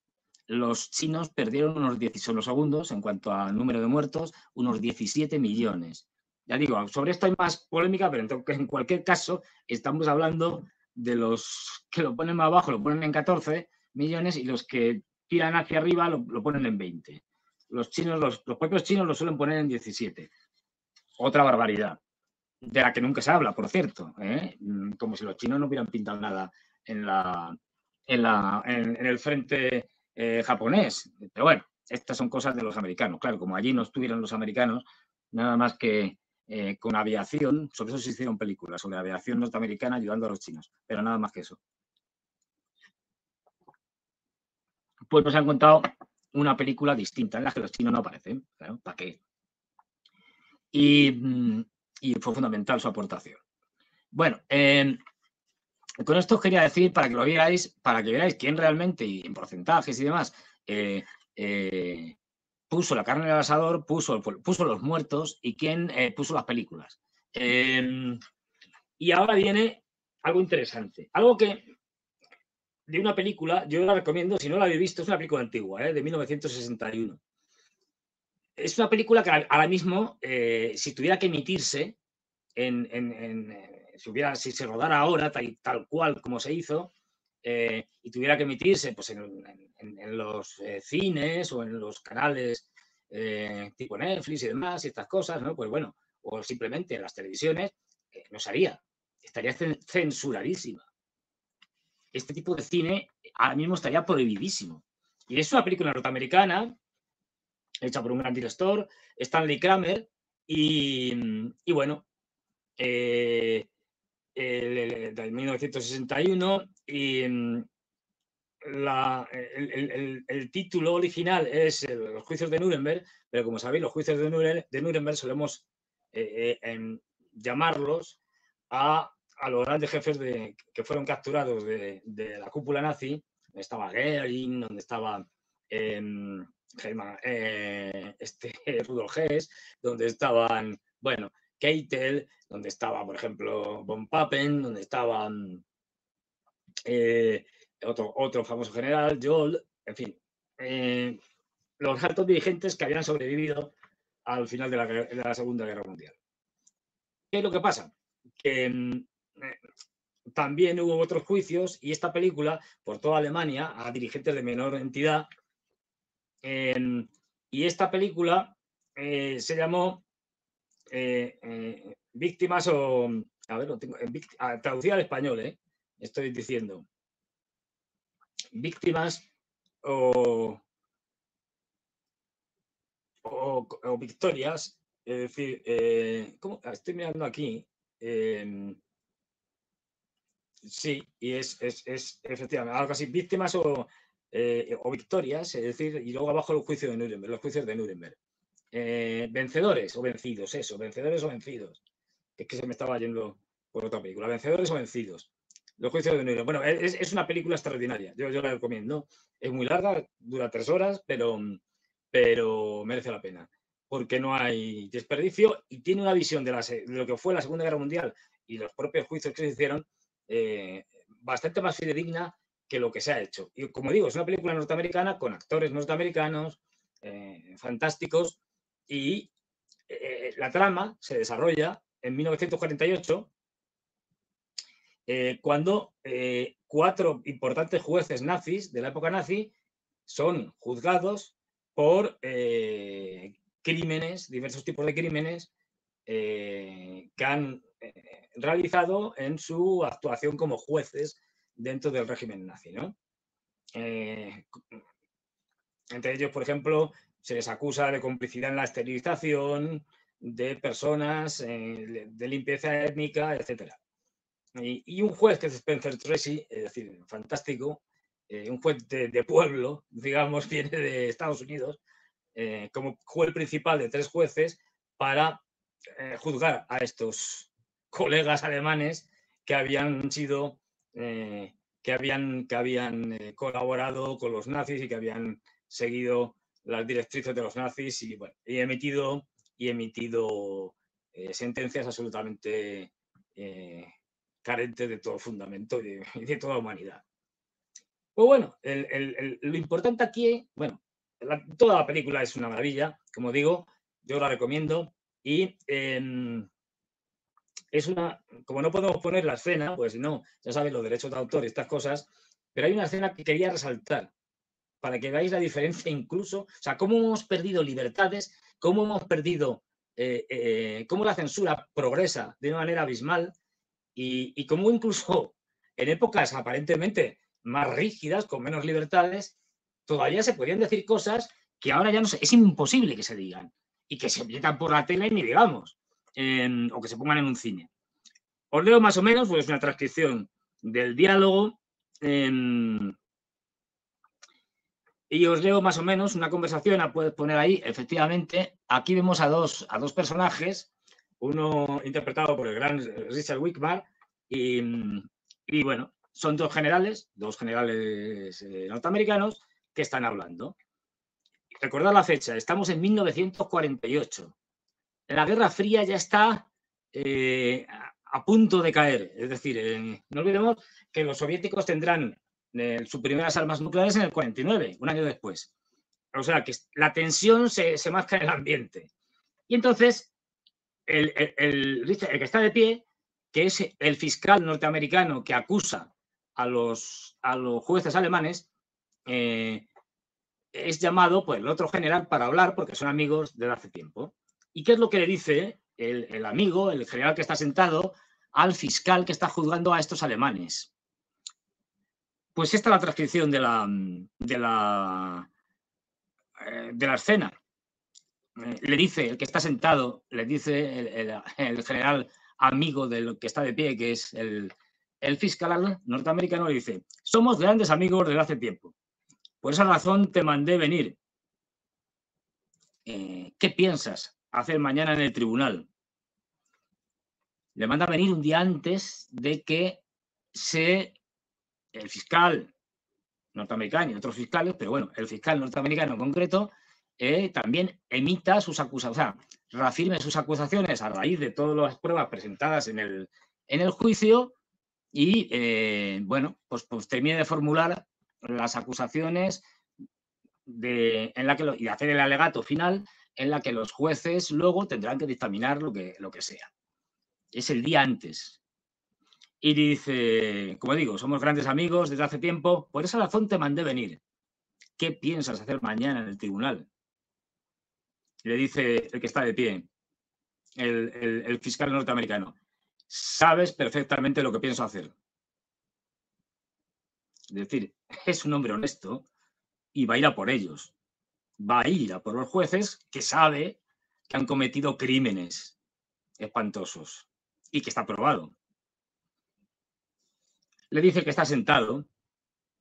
los chinos perdieron unos 18 segundos en cuanto al número de muertos, unos 17 millones. Ya digo, sobre esto hay más polémica, pero en cualquier caso estamos hablando de los que lo ponen más abajo, lo ponen en 14 millones y los que tiran hacia arriba lo ponen en 20. Los chinos, los propios chinos lo suelen poner en 17. Otra barbaridad, de la que nunca se habla, por cierto, como si los chinos no hubieran pintado nada en el frente japonés. Pero bueno, estas son cosas de los americanos. Claro, como allí no estuvieron los americanos, nada más que con aviación, sobre eso se hicieron películas, sobre aviación norteamericana ayudando a los chinos, pero nada más que eso. Pues nos han contado una película distinta en la que los chinos no aparecen. Claro, ¿para qué? Y fue fundamental su aportación. Bueno, con esto os quería decir, para que lo vierais, para que veáis quién realmente, y en porcentajes y demás, puso la carne en el asador, puso los muertos y quién puso las películas. Y ahora viene algo interesante, algo que de una película, yo la recomiendo, si no la habéis visto, es una película antigua, de 1961. Es una película que ahora mismo, si tuviera que emitirse, si se rodara ahora, tal cual como se hizo, y tuviera que emitirse pues, en los cines o en los canales tipo Netflix y demás, y estas cosas, ¿no? Pues bueno, o simplemente en las televisiones, no se haría. Estaría censuradísima. Este tipo de cine ahora mismo estaría prohibidísimo. Y es una película norteamericana, hecha por un gran director, Stanley Kramer, y bueno, del 1961, y el título original es Los juicios de Nuremberg, pero como sabéis, los juicios de Nuremberg solemos llamarlos a los grandes jefes que fueron capturados de la cúpula nazi, donde estaba Goering, donde estaba Rudolf Hess, donde estaban, bueno, Keitel, donde estaba, por ejemplo, von Papen, donde estaban otro famoso general, Joel, en fin, los altos dirigentes que habían sobrevivido al final de la Segunda Guerra Mundial. ¿Qué es lo que pasa? Que también hubo otros juicios y esta película, por toda Alemania, a dirigentes de menor entidad, y esta película se llamó Víctimas o... A ver, lo tengo, traducida al español, estoy diciendo. Víctimas o victorias, es decir, ¿cómo? Estoy mirando aquí. Sí, y es efectivamente algo así, víctimas o victorias, es decir, y luego abajo los juicios de Nuremberg. Vencedores o vencidos, eso, vencedores o vencidos. Es que se me estaba yendo por otra película. Vencedores o vencidos. Los juicios de Nuremberg. Bueno, es una película extraordinaria. Yo la recomiendo. Es muy larga, dura 3 horas, pero merece la pena. Porque no hay desperdicio y tiene una visión de lo que fue la Segunda Guerra Mundial y los propios juicios que se hicieron bastante más fidedigna que lo que se ha hecho. Y como digo, es una película norteamericana con actores norteamericanos fantásticos y la trama se desarrolla en 1948 cuando 4 importantes jueces nazis de la época nazi son juzgados por crímenes, diversos tipos de crímenes que han realizado en su actuación como jueces dentro del régimen nazi, ¿no? Entre ellos, por ejemplo, se les acusa de complicidad en la esterilización de personas, de limpieza étnica, etc. Y un juez que es Spencer Tracy, es decir, fantástico, un juez de pueblo, digamos, viene de Estados Unidos, como juez principal de 3 jueces para juzgar a estos colegas alemanes que habían sido, que habían colaborado con los nazis y que habían seguido las directrices de los nazis y, bueno, y emitido sentencias absolutamente carentes de todo fundamento y de toda humanidad. Pues bueno, lo importante aquí, bueno, toda la película es una maravilla, como digo, yo la recomiendo y es una, como no podemos poner la escena, pues no, ya sabes, los derechos de autor y estas cosas, pero hay una escena que quería resaltar para que veáis la diferencia incluso, o sea, cómo hemos perdido libertades, cómo hemos perdido, cómo la censura progresa de una manera abismal y cómo incluso en épocas aparentemente más rígidas, con menos libertades, todavía se podían decir cosas que ahora ya no es imposible que se digan y que se metan por la tele ni digamos, o que se pongan en un cine. Os leo más o menos, pues una transcripción del diálogo y os leo más o menos una conversación, la puedes poner ahí, efectivamente. Aquí vemos a dos personajes, uno interpretado por el gran Richard Widmark y bueno, son dos generales norteamericanos que están hablando. Recordad la fecha, estamos en 1948. La Guerra Fría ya está a punto de caer. Es decir, no olvidemos que los soviéticos tendrán sus primeras armas nucleares en el 49, un año después. O sea, que la tensión se marca en el ambiente. Y entonces, el que está de pie, que es el fiscal norteamericano que acusa a los jueces alemanes, es llamado por el otro general para hablar porque son amigos desde hace tiempo. ¿Y qué es lo que le dice el amigo, el general que está sentado, al fiscal que está juzgando a estos alemanes? Pues esta es la transcripción de la escena. Le dice el que está sentado, le dice el general amigo del que está de pie, que es el fiscal norteamericano, le dice: somos grandes amigos desde hace tiempo. Por esa razón te mandé venir. ¿Qué piensas hacer mañana en el tribunal? Le manda venir un día antes de que el fiscal norteamericano y otros fiscales, pero bueno, el fiscal norteamericano en concreto, también emita sus acusaciones, o sea, reafirme sus acusaciones a raíz de todas las pruebas presentadas en el juicio y, bueno, pues termine de formular las acusaciones y hacer el alegato final en la que los jueces luego tendrán que dictaminar lo que sea. Es el día antes. Y dice, como digo, somos grandes amigos desde hace tiempo, por esa razón te mandé venir. ¿Qué piensas hacer mañana en el tribunal? Le dice el que está de pie, el fiscal norteamericano: sabes perfectamente lo que pienso hacer. Es decir, es un hombre honesto y va a ir a por ellos. Va a ir a por los jueces que sabe que han cometido crímenes espantosos y que está probado. Le dice que está sentado,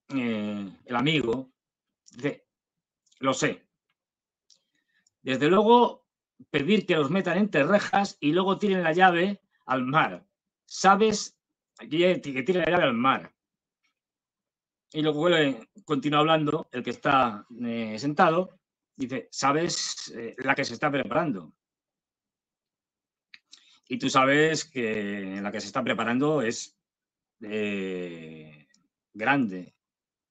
el amigo, dice: lo sé. Desde luego, pedir que los metan entre rejas y luego tiren la llave al mar. ¿Sabes? Que tiren la llave al mar. Y luego continúa hablando el que está sentado. Dice: ¿sabes la que se está preparando? Y tú sabes que la que se está preparando es grande.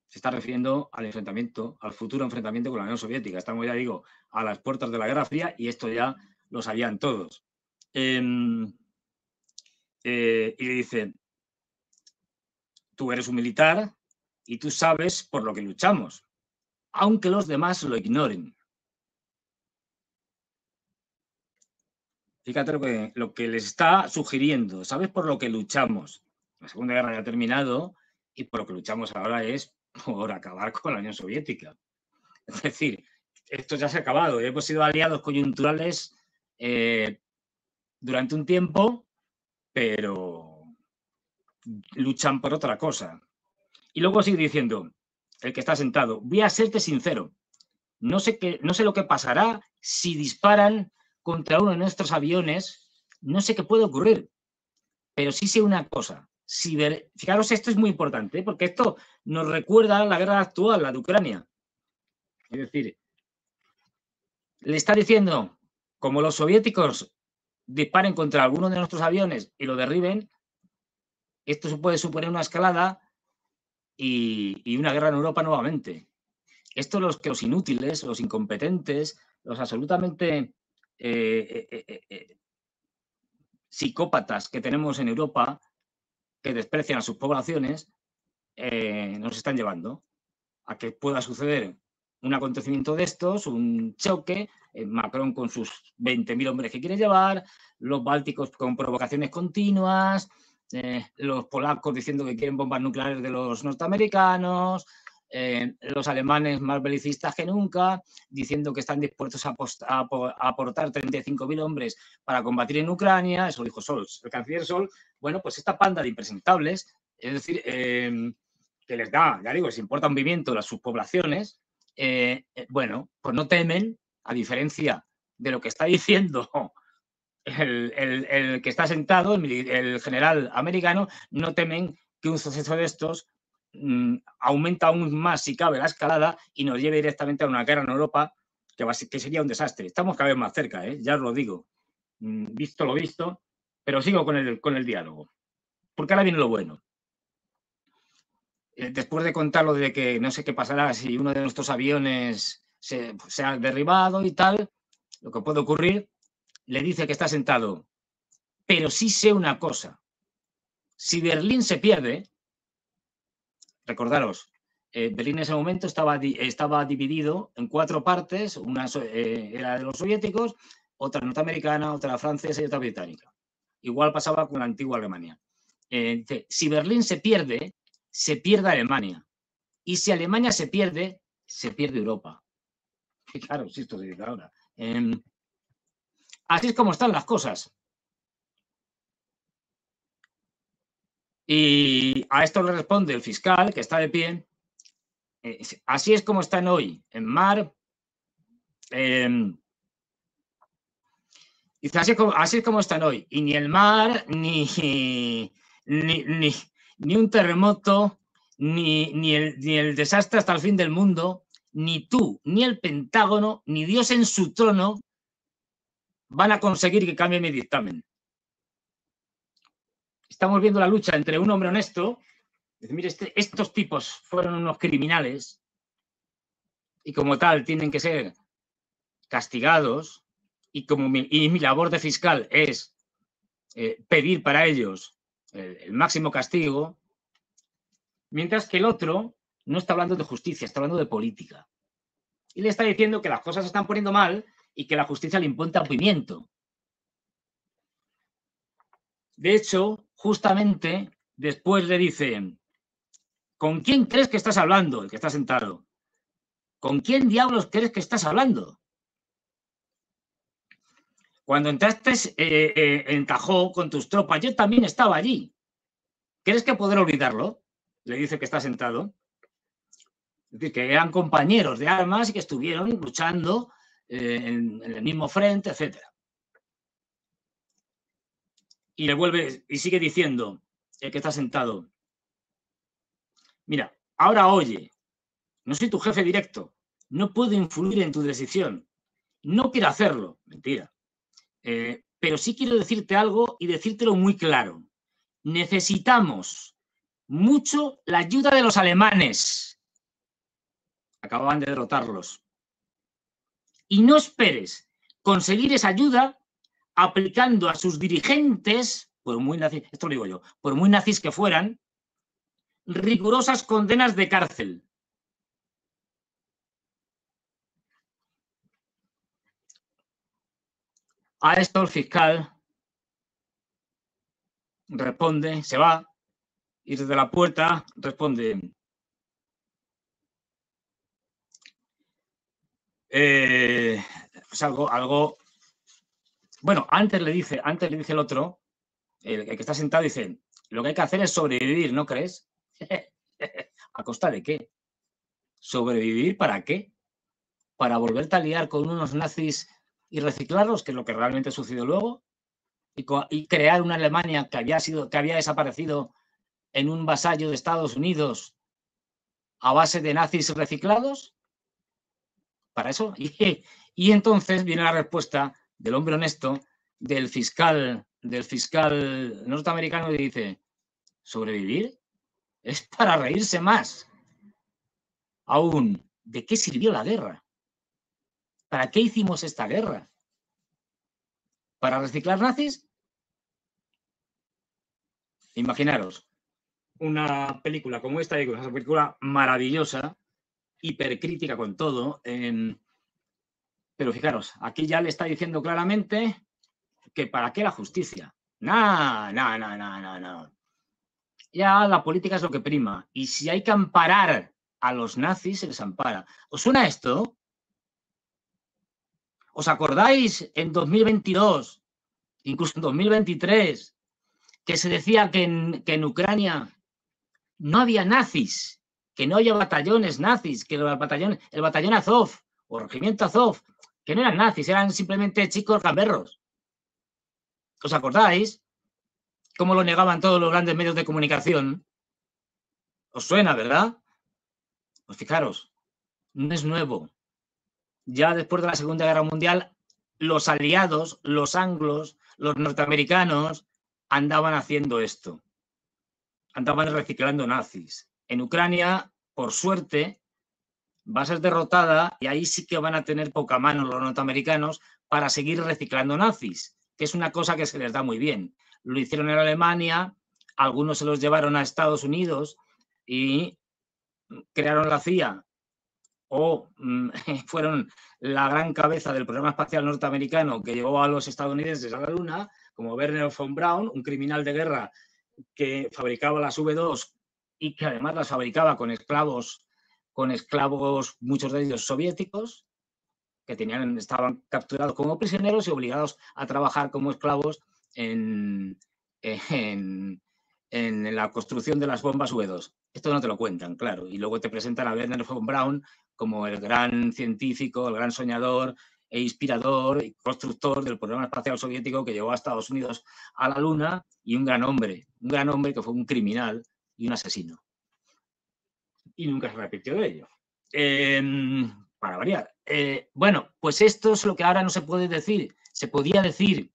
Se está refiriendo al enfrentamiento, al futuro enfrentamiento con la Unión Soviética. Estamos, ya digo, a las puertas de la Guerra Fría y esto ya lo sabían todos. Y le dice: tú eres un militar y tú sabes por lo que luchamos, aunque los demás lo ignoren. Fíjate lo que les está sugiriendo. ¿Sabes por lo que luchamos? La Segunda Guerra ya ha terminado y por lo que luchamos ahora es por acabar con la Unión Soviética. Es decir, esto ya se ha acabado. Hemos sido aliados coyunturales durante un tiempo, pero luchan por otra cosa. Y luego sigue diciendo el que está sentado: voy a serte sincero. No sé lo que pasará si disparan contra uno de nuestros aviones. No sé qué puede ocurrir, pero sí sé una cosa. Fijaros, esto es muy importante, porque esto nos recuerda a la guerra actual, la de Ucrania. Es decir, le está diciendo, como los soviéticos disparen contra alguno de nuestros aviones y lo derriben, esto puede suponer una escalada y una guerra en Europa nuevamente. Esto los inútiles, los incompetentes, los absolutamente psicópatas que tenemos en Europa, que desprecian a sus poblaciones, nos están llevando a que pueda suceder un acontecimiento de estos, un choque, Macron con sus 20.000 hombres que quiere llevar, los bálticos con provocaciones continuas, los polacos diciendo que quieren bombas nucleares de los norteamericanos, los alemanes más belicistas que nunca, diciendo que están dispuestos a aportar 35.000 hombres para combatir en Ucrania. Eso lo dijo Scholz, el canciller Scholz. Bueno, pues esta panda de impresentables, es decir, que les da, ya digo, les importa un pimiento las subpoblaciones, bueno, pues no temen, a diferencia de lo que está diciendo el que está sentado, el general americano, no temen que un suceso de estos aumenta aún más, si cabe, la escalada y nos lleve directamente a una guerra en Europa que sería un desastre. Estamos cada vez más cerca, ya os lo digo, visto lo visto, pero sigo con el diálogo, porque ahora viene lo bueno. después de contar lo de que no sé qué pasará si uno de nuestros aviones se ha derribado y tal, lo que puede ocurrir, le dice que está sentado. Pero sí sé una cosa. Si Berlín se pierde, recordaros, Berlín en ese momento estaba dividido en 4 partes, una era de los soviéticos, otra norteamericana, otra francesa y otra británica. Igual pasaba con la antigua Alemania. Si Berlín se pierde Alemania. Y si Alemania se pierde Europa. Y claro, si esto se dice ahora. Así es como están las cosas. Y a esto le responde el fiscal, que está de pie. Así es como están hoy en mar. Dice, así es como están hoy. Y ni el mar, ni un terremoto, ni el desastre hasta el fin del mundo, ni tú, ni el Pentágono, ni Dios en su trono van a conseguir que cambie mi dictamen. Estamos viendo la lucha entre un hombre honesto, dice, mire, estos tipos fueron unos criminales y como tal tienen que ser castigados y mi labor de fiscal es pedir para ellos el máximo castigo, mientras que el otro no está hablando de justicia, está hablando de política. Y le está diciendo que las cosas se están poniendo mal y que la justicia le imponta un pimiento. De hecho, justamente después le dicen, ¿con quién crees que estás hablando? El que está sentado. ¿Con quién diablos crees que estás hablando? Cuando entraste en Tajó con tus tropas, yo también estaba allí. ¿Crees que podré olvidarlo? Le dice que está sentado. Es decir, que eran compañeros de armas y que estuvieron luchando en el mismo frente, etc. Y le vuelve y sigue diciendo el que está sentado. Mira, ahora oye, no soy tu jefe directo, no puedo influir en tu decisión, no quiero hacerlo, mentira. Pero sí quiero decirte algo y decírtelo muy claro. Necesitamos mucho la ayuda de los alemanes. Acababan de derrotarlos. Y no esperes conseguir esa ayuda aplicando a sus dirigentes, por muy nazis, esto lo digo yo, por muy nazis que fueran, rigurosas condenas de cárcel. A esto el fiscal responde, se va, y desde la puerta responde, pues algo, bueno, antes le dice el otro, el que está sentado, dice, lo que hay que hacer es sobrevivir, ¿no crees? ¿A costa de qué? ¿Sobrevivir para qué? ¿Para volverte a liar con unos nazis y reciclarlos, que es lo que realmente sucedió luego? Y crear una Alemania que había desaparecido en un vasallo de Estados Unidos a base de nazis reciclados. Para eso. Y entonces viene la respuesta del hombre honesto, del fiscal norteamericano, y dice, ¿sobrevivir? Es para reírse más. Aún, ¿de qué sirvió la guerra? ¿Para qué hicimos esta guerra? ¿Para reciclar nazis? Imaginaros, una película como esta, digo, es una película maravillosa, hipercrítica con todo, pero fijaros, aquí ya le está diciendo claramente que ¿para qué la justicia? No. Ya la política es lo que prima. Y si hay que amparar a los nazis, se les ampara. ¿Os suena esto? ¿Os acordáis en 2022, incluso en 2023, que se decía que en Ucrania no había nazis, que no había batallones nazis, que el batallón Azov o regimiento Azov, que no eran nazis, eran simplemente chicos gamberros? ¿Os acordáis? ¿Cómo lo negaban todos los grandes medios de comunicación? ¿Os suena, verdad? Pues fijaros, no es nuevo. Ya después de la Segunda Guerra Mundial, los aliados, los anglos, los norteamericanos, andaban haciendo esto. Andaban reciclando nazis. en Ucrania, por suerte, va a ser derrotada y ahí sí que van a tener poca mano los norteamericanos para seguir reciclando nazis, que es una cosa que se les da muy bien. Lo hicieron en Alemania, algunos se los llevaron a Estados Unidos y crearon la CIA o fueron la gran cabeza del programa espacial norteamericano que llevó a los estadounidenses a la Luna, como Wernher von Braun, un criminal de guerra que fabricaba las V2 y que además las fabricaba con esclavos, muchos de ellos soviéticos, que estaban capturados como prisioneros y obligados a trabajar como esclavos en la construcción de las bombas V2. Esto no te lo cuentan, claro. Y luego te presentan a Wernher von Braun como el gran científico, el gran soñador e inspirador y constructor del programa espacial soviético que llevó a Estados Unidos a la Luna, y un gran hombre que fue un criminal y un asesino. Y nunca se repitió de ello. Para variar. Bueno, pues esto es lo que ahora no se puede decir. Se podía decir.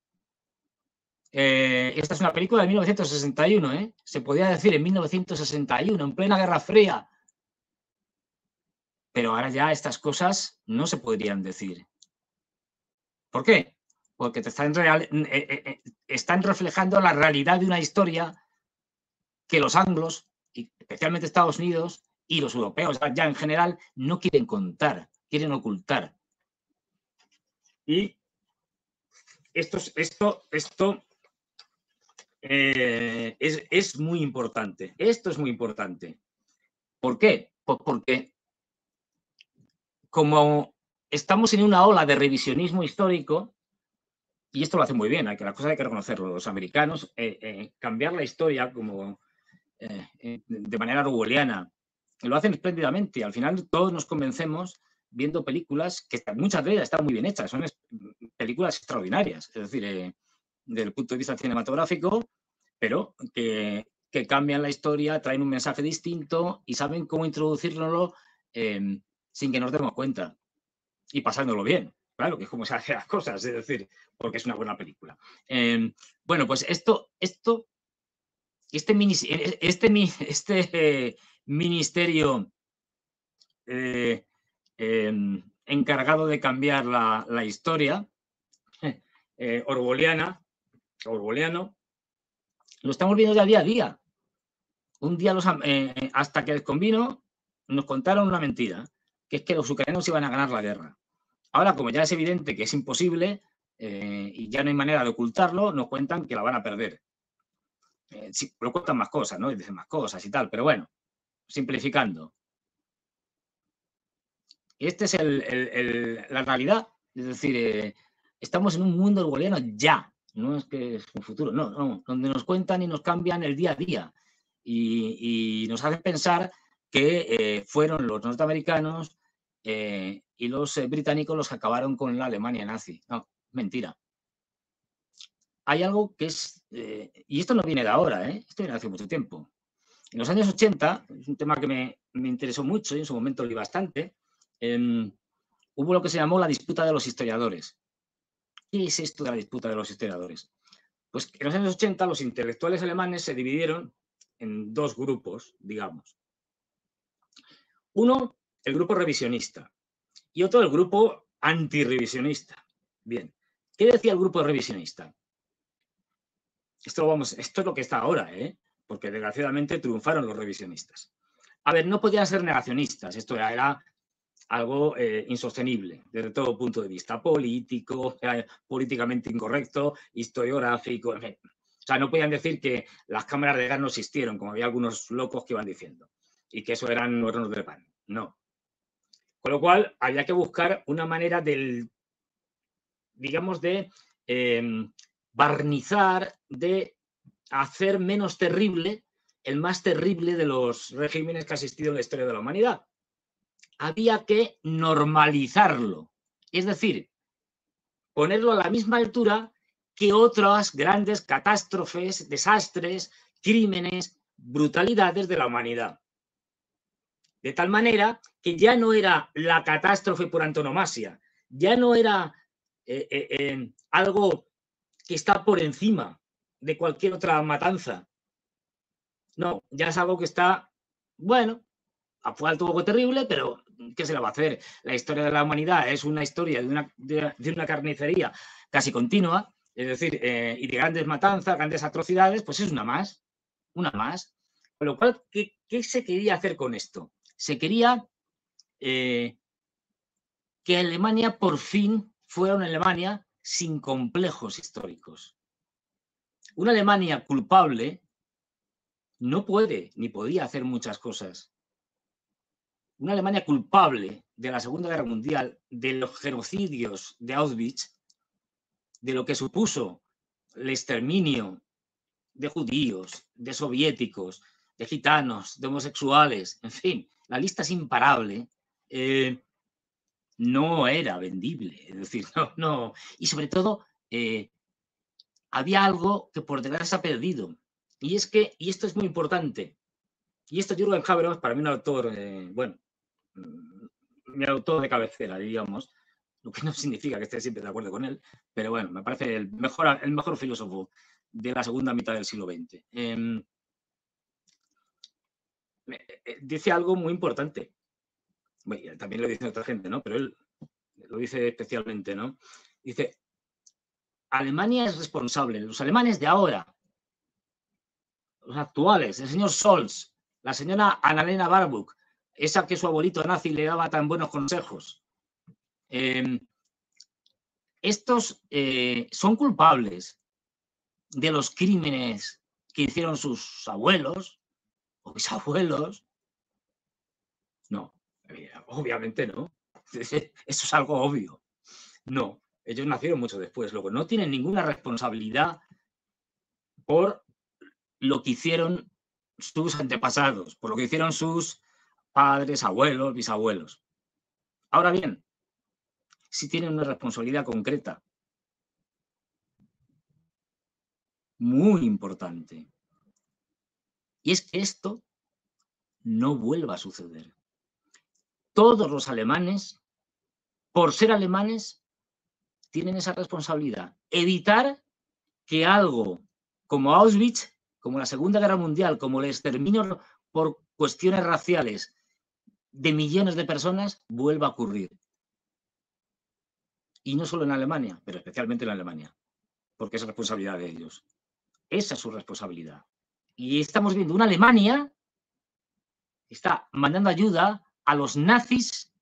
Esta es una película de 1961, ¿eh? Se podía decir en 1961, en plena Guerra Fría. Pero ahora ya estas cosas no se podrían decir. ¿Por qué? Porque te están reflejando la realidad de una historia que los anglos, y especialmente Estados Unidos, y los europeos ya en general, no quieren contar, quieren ocultar. Y esto es muy importante. Esto es muy importante. ¿Por qué? Pues porque como estamos en una ola de revisionismo histórico, y esto lo hacen muy bien, las cosas hay que reconocerlo, los americanos, cambiar la historia como de manera orwelliana, lo hacen espléndidamente. Al final todos nos convencemos viendo películas que muchas de ellas están muy bien hechas, son películas extraordinarias, es decir, desde el punto de vista cinematográfico, pero que cambian la historia, traen un mensaje distinto y saben cómo introducirlo sin que nos demos cuenta y pasándolo bien. Claro, que es como se hacen las cosas, es decir, porque es una buena película. Bueno, pues este ministerio encargado de cambiar la historia orwelliano, lo estamos viendo ya día a día. Un día hasta que les convino, nos contaron una mentira, que es que los ucranianos iban a ganar la guerra. Ahora, como ya es evidente que es imposible y ya no hay manera de ocultarlo, nos cuentan que la van a perder. Sí, lo cuentan más cosas, ¿no? Y dicen más cosas y tal, pero bueno, simplificando. Esta es la realidad, es decir, estamos en un mundo orwelliano ya, no es que es un futuro, no, donde nos cuentan y nos cambian el día a día y nos hacen pensar que fueron los norteamericanos y los británicos los que acabaron con la Alemania nazi. No, mentira. Hay algo que es, y esto no viene de ahora, esto viene de hace mucho tiempo. En los años 80, es un tema que me interesó mucho y en su momento leí bastante, hubo lo que se llamó la disputa de los historiadores. ¿Qué es esto de la disputa de los historiadores? Pues en los años 80 los intelectuales alemanes se dividieron en dos grupos, digamos. Uno, el grupo revisionista, y otro, el grupo antirrevisionista. Bien, ¿qué decía el grupo revisionista? Esto es lo que está ahora, porque desgraciadamente triunfaron los revisionistas. A ver, no podían ser negacionistas, esto era algo insostenible desde todo punto de vista político, políticamente incorrecto, historiográfico, en fin. O sea, no podían decir que las cámaras de gas no existieron, como había algunos locos que iban diciendo, y que eso eran hornos de pan. No. Con lo cual, había que buscar una manera digamos, de barnizar, de hacer menos terrible el más terrible de los regímenes que ha existido en la historia de la humanidad. Había que normalizarlo, es decir, ponerlo a la misma altura que otras grandes catástrofes, desastres, crímenes, brutalidades de la humanidad. De tal manera que ya no era la catástrofe por antonomasia, ya no era algo que está por encima de cualquier otra matanza. No, ya es algo que está bueno, fue algo poco terrible, pero ¿qué se le va a hacer? La historia de la humanidad es una historia de una carnicería casi continua, es decir, y de grandes matanzas, grandes atrocidades, pues es una más. Con lo cual, ¿qué se quería hacer con esto? Se quería que Alemania por fin fuera una Alemania sin complejos históricos. Una Alemania culpable no puede ni podía hacer muchas cosas. Una Alemania culpable de la Segunda Guerra Mundial, de los genocidios de Auschwitz, de lo que supuso el exterminio de judíos, de soviéticos, de gitanos, de homosexuales, en fin, la lista es imparable, no era vendible. Es decir, no. Y sobre todo, había algo que por desgracia se ha perdido. Y es que, y esto es muy importante, y esto Jürgen Habermas, para mí un autor, bueno, mi autor de cabecera, diríamos, lo que no significa que esté siempre de acuerdo con él, pero bueno, me parece el mejor filósofo de la segunda mitad del siglo XX. Dice algo muy importante. Bueno, también lo dice otra gente, ¿no? Pero él lo dice especialmente, ¿no? Dice, Alemania es responsable, los alemanes de ahora, los actuales, el señor Scholz, la señora Annalena Baerbock, esa que su abuelito nazi le daba tan buenos consejos. Estos son culpables de los crímenes que hicieron sus abuelos o bisabuelos. No, obviamente no. Eso es algo obvio. No, ellos nacieron mucho después. Luego, no tienen ninguna responsabilidad por lo que hicieron sus antepasados, por lo que hicieron sus padres, abuelos, bisabuelos. Ahora bien, sí tienen una responsabilidad concreta, muy importante. Y es que esto no vuelva a suceder. Todos los alemanes, por ser alemanes, tienen esa responsabilidad. Evitar que algo como Auschwitz, como la Segunda Guerra Mundial, como el exterminio por cuestiones raciales de millones de personas, vuelva a ocurrir. Y no solo en Alemania, pero especialmente en Alemania, porque es responsabilidad de ellos. Esa es su responsabilidad. Y estamos viendo una Alemania que está mandando ayuda a los nazis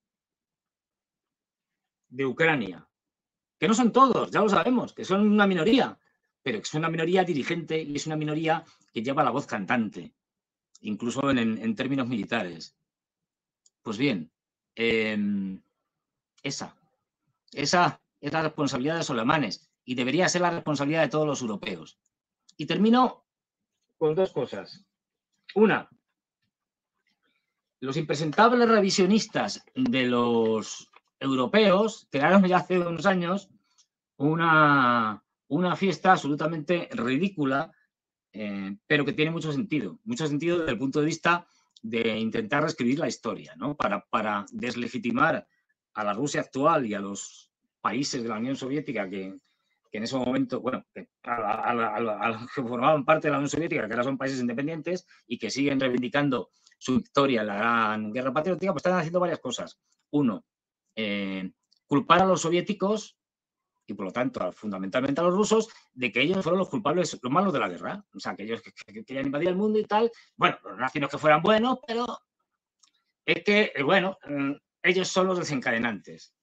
de Ucrania, que no son todos, ya lo sabemos, que son una minoría, pero que es una minoría dirigente y es una minoría que lleva la voz cantante, incluso en términos militares. Pues bien, esa es la responsabilidad de los alemanes y debería ser la responsabilidad de todos los europeos. Y termino con dos cosas. Una, los impresentables revisionistas de los europeos crearon ya hace unos años una fiesta absolutamente ridícula, pero que tiene mucho sentido desde el punto de vista de intentar reescribir la historia, ¿no? Para deslegitimar a la Rusia actual y a los países de la Unión Soviética que en ese momento, bueno, a los que formaban parte de la Unión Soviética, que ahora son países independientes y que siguen reivindicando su victoria en la Gran Guerra Patriótica, pues están haciendo varias cosas. Uno, culpar a los soviéticos y por lo tanto fundamentalmente a los rusos, de que ellos fueron los culpables, los malos de la guerra. O sea, que ellos querían invadir el mundo y tal. Bueno, los nazis no que fueran buenos, pero es que, bueno, ellos son los desencadenantes.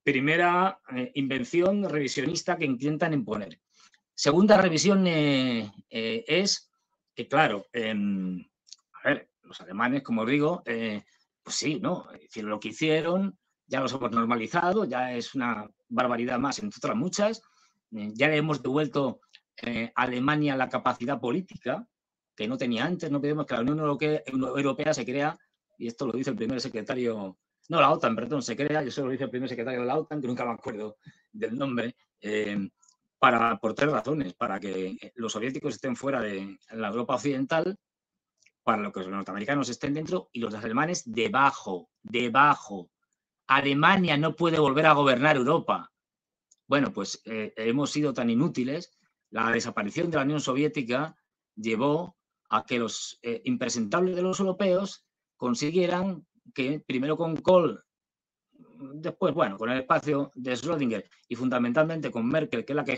Primera invención revisionista que intentan imponer. Segunda revisión es que, claro, a ver, los alemanes, como os digo, pues sí, ¿no? Lo que hicieron ya lo hemos normalizado, ya es una barbaridad más, entre otras muchas. Ya le hemos devuelto a Alemania la capacidad política que no tenía antes. No olvidemos que la Unión Europea se crea, y esto lo dice el primer secretario, no, la OTAN, perdón, se crea, y eso lo dice el primer secretario de la OTAN, que nunca me acuerdo del nombre, por tres razones: para que los soviéticos estén fuera de la Europa occidental, para que los norteamericanos estén dentro y los alemanes debajo. Alemania no puede volver a gobernar Europa. Bueno, pues hemos sido tan inútiles. La desaparición de la Unión Soviética llevó a que los impresentables de los europeos consiguieran que primero con Kohl, después, bueno, con el espacio de Schrödinger y fundamentalmente con Merkel, que es la que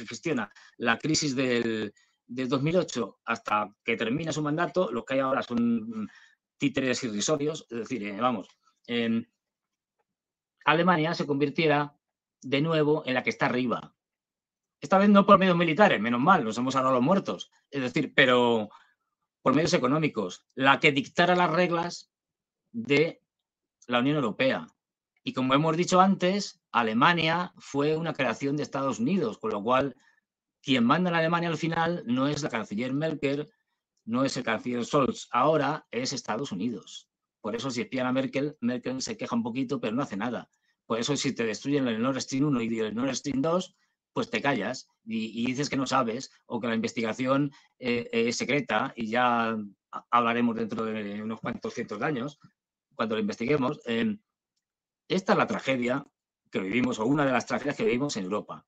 gestiona la crisis del 2008 hasta que termina su mandato, lo que hay ahora son títeres irrisorios, es decir, vamos, Alemania se convirtiera de nuevo en la que está arriba. Esta vez no por medios militares, menos mal, nos hemos ahorrado los muertos, es decir, pero por medios económicos, la que dictara las reglas de la Unión Europea. Y como hemos dicho antes, Alemania fue una creación de Estados Unidos, con lo cual quien manda en Alemania al final no es la canciller Merkel, no es el canciller Scholz, ahora es Estados Unidos. Por eso si espían a Merkel, Merkel se queja un poquito, pero no hace nada. Por eso si te destruyen el Nord Stream 1 y el Nord Stream 2, pues te callas y dices que no sabes o que la investigación es secreta y ya hablaremos dentro de unos cuantos cientos de años, cuando lo investiguemos. Esta es la tragedia que vivimos, o una de las tragedias que vivimos en Europa.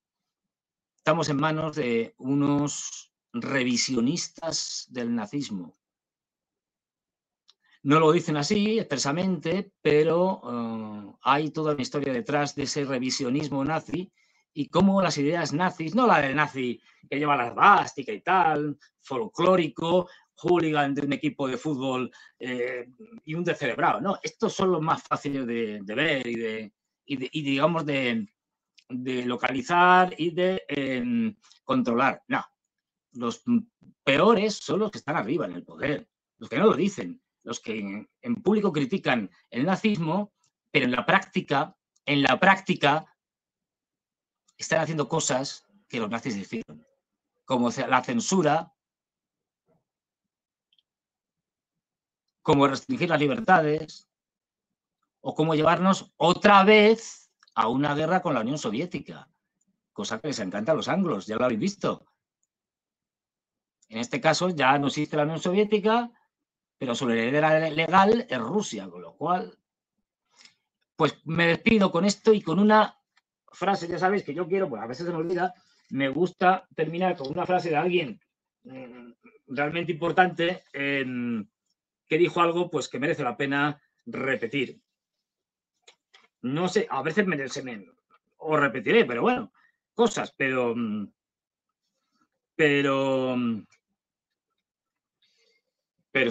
Estamos en manos de unos revisionistas del nazismo. No lo dicen así expresamente, pero hay toda una historia detrás de ese revisionismo nazi y cómo las ideas nazis, no la del nazi que lleva la esvástica y tal, folclórico, hooligan de un equipo de fútbol y un descerebrado, no, estos son los más fáciles de ver y digamos de localizar y de controlar. No, los peores son los que están arriba en el poder, los que no lo dicen, los que en público critican el nazismo, pero en la práctica están haciendo cosas que los nazis hicieron, como la censura, como restringir las libertades o como llevarnos otra vez a una guerra con la Unión Soviética, cosa que les encanta a los anglos, ya lo habéis visto. En este caso ya no existe la Unión Soviética, pero su heredera legal es Rusia, con lo cual, pues me despido con esto y con una frase, ya sabéis que yo quiero, pues a veces se me olvida, me gusta terminar con una frase de alguien realmente importante que dijo algo pues que merece la pena repetir. No sé, a veces os repetiré, pero bueno, cosas, pero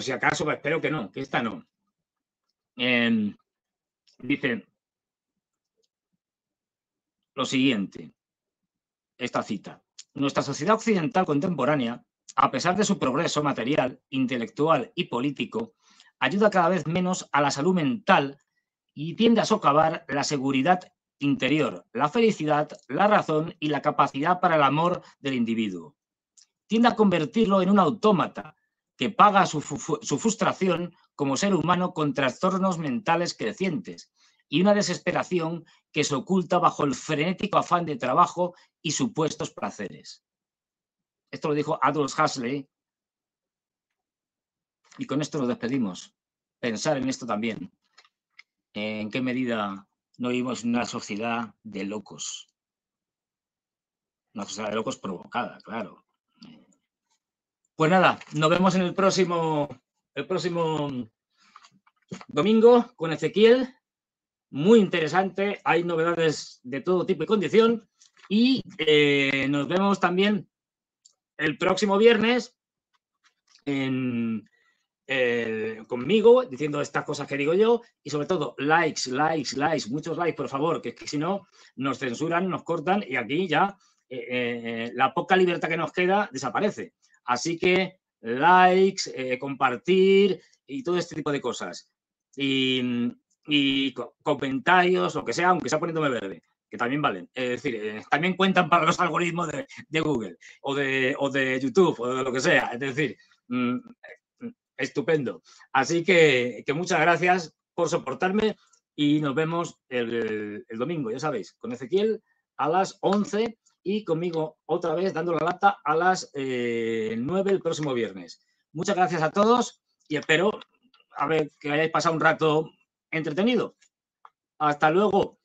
si acaso, pues espero que no, que esta no. Dice lo siguiente, esta cita: nuestra sociedad occidental contemporánea, a pesar de su progreso material, intelectual y político, ayuda cada vez menos a la salud mental y tiende a socavar la seguridad interior, la felicidad, la razón y la capacidad para el amor del individuo. Tiende a convertirlo en un autómata que paga su frustración como ser humano con trastornos mentales crecientes y una desesperación que se oculta bajo el frenético afán de trabajo y supuestos placeres. Esto lo dijo Aldous Huxley y con esto nos despedimos. Pensar en esto también. ¿En qué medida no vivimos en una sociedad de locos? Una sociedad de locos provocada, claro. Pues nada, nos vemos en el próximo domingo con Ezequiel. Muy interesante, hay novedades de todo tipo y condición y nos vemos también el próximo viernes conmigo, diciendo estas cosas que digo yo y sobre todo likes, muchos likes, por favor, que es que si no nos censuran, nos cortan y aquí ya la poca libertad que nos queda desaparece. Así que likes, compartir y todo este tipo de cosas. Y comentarios, lo que sea, aunque sea poniéndome verde, que también valen. Es decir, también cuentan para los algoritmos de Google o de YouTube o de lo que sea. Es decir, estupendo. Así que muchas gracias por soportarme y nos vemos el domingo, ya sabéis, con Ezequiel a las 11 y conmigo otra vez dando la lata a las 9 el próximo viernes. Muchas gracias a todos y espero a ver que hayáis pasado un rato entretenido. Hasta luego.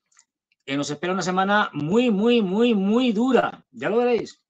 Nos espera una semana muy, muy, muy, muy dura. Ya lo veréis.